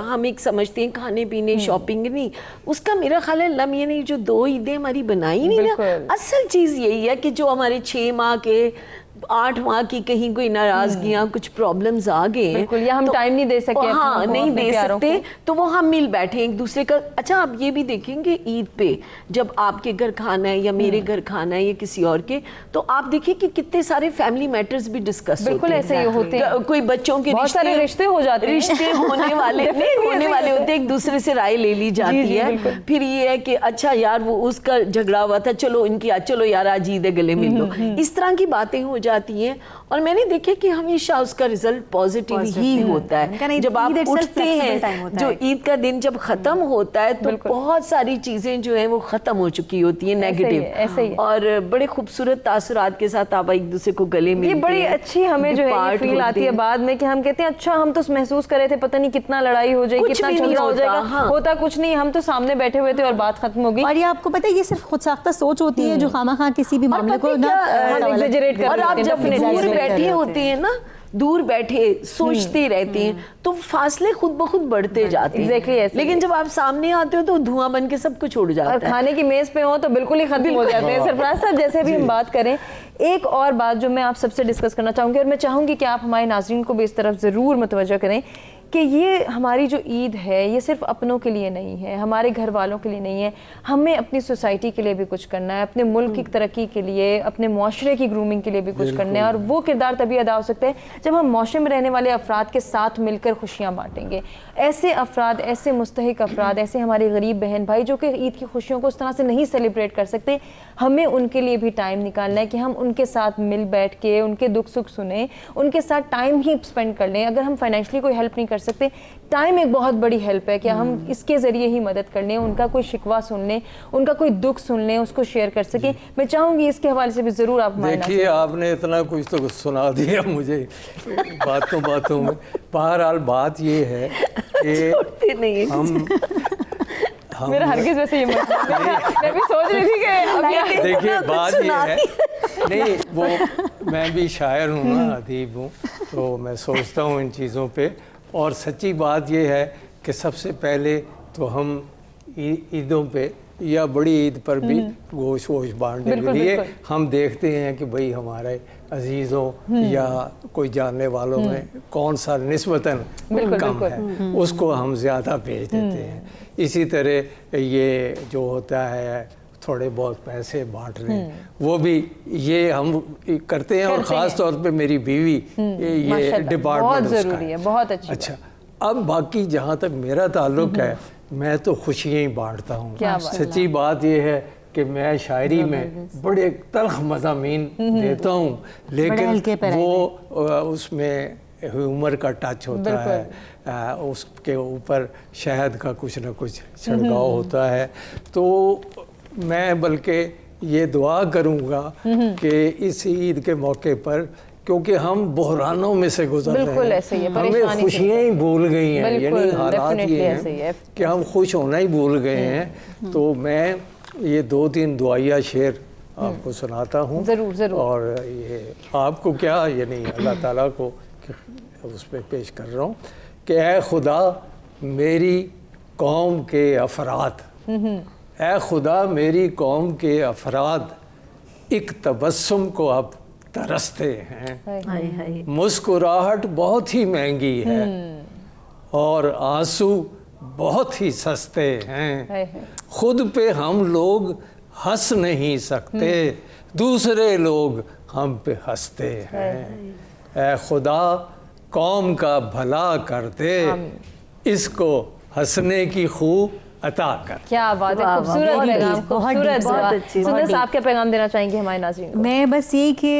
हम एक समझते हैं खाने पीने शॉपिंग नहीं, उसका मेरा ख्याल है लम ये नहीं, जो 2 ईदें हमारी बनाई नहीं ना, असल चीज यही है कि जो हमारे 6 माह के 8 माह की कहीं कोई नाराजगियां, कुछ प्रॉब्लम्स आ गए, या हम टाइम नहीं दे सके, हाँ नहीं दे सकते, तो वो हम मिल बैठे एक दूसरे का। अच्छा आप ये भी देखेंगे ईद पे जब आपके घर खाना है या मेरे घर खाना है या किसी और के, तो आप देखिए कि कितने सारे फैमिली मैटर्स भी डिस्कस होते हैं, ऐसे ही होते हैं। कोई बच्चों के रिश्ते हो जाते हैं, रिश्ते होने वाले होते, एक दूसरे से राय ले ली जाती है। फिर ये है कि अच्छा यार वो उसका झगड़ा हुआ था, चलो इनकी चलो यार आज ईद है गले मिल लो, इस तरह की बातें हो जाती है। और मैंने देखा कि हमेशा उसका रिजल्ट पॉजिटिव ही होता है। जब आप उठते हैं, जो ईद का दिन जब खत्म होता है तो बहुत सारी चीजें जो है वो खत्म हो चुकी होती है नेगेटिव, और बड़े खूबसूरत तासुरात के साथ आप एक दूसरे को गले मिलते हैं। ये बड़ी अच्छी हमें जो है फील आती है बाद में कि हम कहते हैं अच्छा हम तो महसूस कर रहे थे पता नहीं कितना लड़ाई हो जाएगी, कितना झगड़ा हो जाएगा, होता कुछ नहीं, हम तो सामने बैठे हुए थे और बात खत्म हो गई। और ये आपको पता है ये सिर्फ खुद साख्ता सोच होती है जो खामा किसी भी मामले को ना एग्जैजरेट कर देते हैं। और आप जब दूर बैठे होते हैं ना, दूर बैठे सोचते रहते हैं, तो फासले खुद ब खुद बढ़ते जाते हैं। लेकिन जब आप सामने आते हो तो धुआं बन के सब कुछ उड़ जाता है। और खाने की मेज पे हो तो बिल्कुल ही खत्म हो जाते हैं। सरफराज साहब जैसे भी हम बात करें, एक और बात जो मैं आप सबसे डिस्कस करना चाहूँगी, और मैं चाहूँगी कि आप हमारे नाज़रीन को भी इस तरफ ज़रूर मुतवज्जो करें कि ये हमारी जो ईद है ये सिर्फ अपनों के लिए नहीं है, हमारे घर वालों के लिए नहीं है, हमें अपनी सोसाइटी के लिए भी कुछ करना है, अपने मुल्क की तरक्की के लिए, अपने माशरे की ग्रूमिंग के लिए भी कुछ करना है। और वो किरदार तभी अदा हो सकता है जब हम माशरे में रहने वाले अफराद के साथ मिलकर खुशियाँ बांटेंगे। ऐसे अफराद, ऐसे मुस्तहिक अफराद, ऐसे हमारे गरीब बहन भाई जो कि ईद की खुशियों को उस तरह से नहीं सेलिब्रेट कर सकते, हमें उनके लिए भी टाइम निकालना है कि हम उनके साथ मिल बैठ के उनके दुख सुख सुने, उनके साथ टाइम ही स्पेंड कर लें। अगर हम फाइनेंशियली कोई हेल्प नहीं कर सकते, टाइम एक बहुत बड़ी हेल्प है कि हम इसके ज़रिए ही मदद कर लें, उनका कोई शिकवा सुन लें, उनका कोई दुख सुन लें, उसको शेयर कर सकें। मैं चाहूँगी इसके हवाले से भी ज़रूर आप देखिए, आपने इतना कुछ तो सुना दिया मुझे बातों में। बहरहाल बात ये है कि मेरा हरगिज़ वैसे ये मैं भी सोच रही थी कि देखिए बात ये है, नहीं वो मैं भी शायर हूँ ना, अदीब हूँ, तो मैं सोचता हूँ इन चीज़ों पे। और सच्ची बात ये है कि सबसे पहले तो हम ईदों पे या बड़ी ईद पर भी गोश्त वोश बांटने के लिए हम देखते हैं कि भाई हमारे अजीज़ों या कोई जानने वालों में कौन सा निस्बतन कम है, उसको हम ज़्यादा भेज देते हैं। इसी तरह ये जो होता है थोड़े बहुत पैसे बांट रहे हैं, वो भी ये हम करते हैं। और ख़ास तौर पे मेरी बीवी ये डिपार्टमेंट बहुत ज़रूरी है, बहुत अच्छी। अच्छा, अब बाकी जहाँ तक मेरा ताल्लुक़ है, मैं तो खुशियाँ ही बांटता हूँ। सच्ची बात ये है कि मैं शायरी में बड़े तल्ख मज़ामीन देता हूँ, लेकिन वो उसमें ह्यूमर का टच होता है, उसके ऊपर शहद का कुछ ना कुछ छिड़काव होता है। तो मैं बल्कि ये दुआ करूँगा कि इस ईद के मौके पर, क्योंकि हम बहरानों में से गुजर रहे हैं, हमें खुशियाँ ही भूल गई हैं, यानी हालात ये हैं कि हम खुश होना ही भूल गए हैं। तो मैं ये 2-3 दुआया शेर आपको सुनाता हूँ। ज़रूर ज़रूर। और ये आपको क्या, यानी अल्लाह ताला को उस पर पेश कर रहा हूँ कि ऐ खुदा मेरी कौम के अफराद, ऐ खुदा मेरी कौम के अफराद एक तबस्सुम को अब तरसते हैं। मुस्कुराहट बहुत ही महंगी है और आंसू बहुत ही सस्ते हैं। खुद पे हम लोग हंस नहीं सकते, दूसरे लोग हम पे हंसते हैं। ऐ खुदा कौम का भला कर दे, इसको हंसने की खूब अता कर। क्या बात है, खूबसूरत पैगाम, खूबसूरत दुआ। सुंदर साहब क्या पैगाम देना चाहेंगे हमारे नाज़रीन को? मैं बस यही कि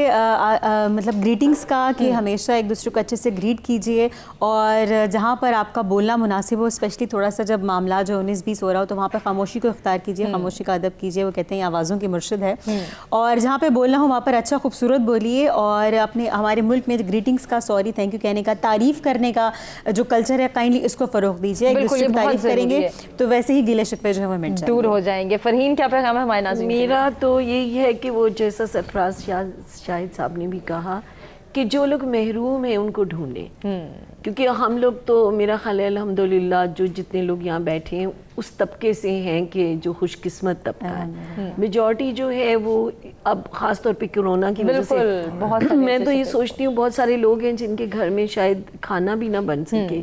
मतलब ग्रीटिंग्स का कि हमेशा एक दूसरे को अच्छे से ग्रीट कीजिए, और जहाँ पर आपका बोलना मुनासिब हो, स्पेशली थोड़ा सा जब मामला जो 19-20 हो रहा हो, तो वहाँ पर खामोशी को इख्तियार कीजिए, खामोशी का अदब कीजिए। वो कहते हैं आवाज़ों की मुर्शिद है, और जहाँ पर बोलना हो वहाँ पर अच्छा खूबसूरत बोलिए। और अपने हमारे मुल्क में ग्रीटिंग्स का, सॉरी, थैंक यू कहने का, तारीफ़ करने का जो कल्चर है, काइंडली इसको फ़रोग़ दीजिए। एक दूसरे की तारीफ़ करेंगे तो वैसे ही गिले शिकवे जो है वो मिट जाएंगे, दूर हो जाएंगे। फरहीन क्या पैगाम है हमारे नाज़रीन? मेरा तो यही है कि वो जैसा सरफराज शाहिद साहब ने भी कहा कि जो लोग महरूम हैं उनको ढूंढें, क्योंकि हम लोग तो मेरा ख्याल है अल्हम्दुलिल्लाह जो जितने लोग यहाँ बैठे हैं उस तबके से हैं कि जो खुशकिस्मत तबका है। मेजॉरिटी जो है वो अब ख़ास तौर पे कोरोना की वजह से बहुत मैं तो ये सोचती हूँ बहुत सारे लोग हैं जिनके घर में शायद खाना भी ना बन सके,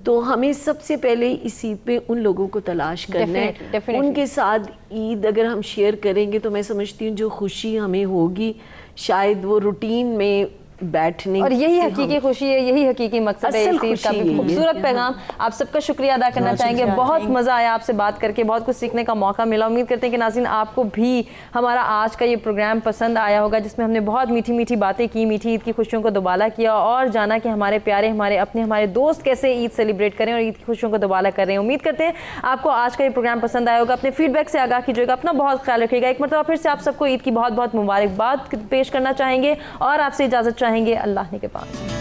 तो हमें सबसे पहले इस ईद पे उन लोगों को तलाश करना है, उनके साथ ईद अगर हम शेयर करेंगे तो मैं समझती हूँ जो खुशी हमें होगी शायद वो रूटीन में बैठने, और यही हकीकी खुशी है, यही हकीकी मकसद है इस ईद का भी। खूबसूरत पैगाम। आप सबका शुक्रिया अदा करना चाहेंगे, बहुत मज़ा आया आपसे बात करके, बहुत कुछ सीखने का मौका मिला। उम्मीद करते हैं कि नाज़रीन आपको भी हमारा आज का ये प्रोग्राम पसंद आया होगा, जिसमें हमने बहुत मीठी मीठी बातें की, मीठी ईद की खुशियों को दुबाला किया और जाना कि हमारे प्यारे, हमारे अपने, हमारे दोस्त कैसे ईद सेलिब्रेट करें और ईद की खुशियों को दुबाला कर रहे हैं। उम्मीद करते हैं आपको आज का ये प्रोग्राम पसंद आया होगा। अपने फीडबैक से आगाह कीजिएगा, अपना बहुत ख्याल रखिएगा। एक मरतबा फिर से आप सबको ईद की बहुत बहुत मुबारकबाद पेश करना चाहेंगे और आपसे इजाज़त चाहेंगे। अल्लाह ने के पास।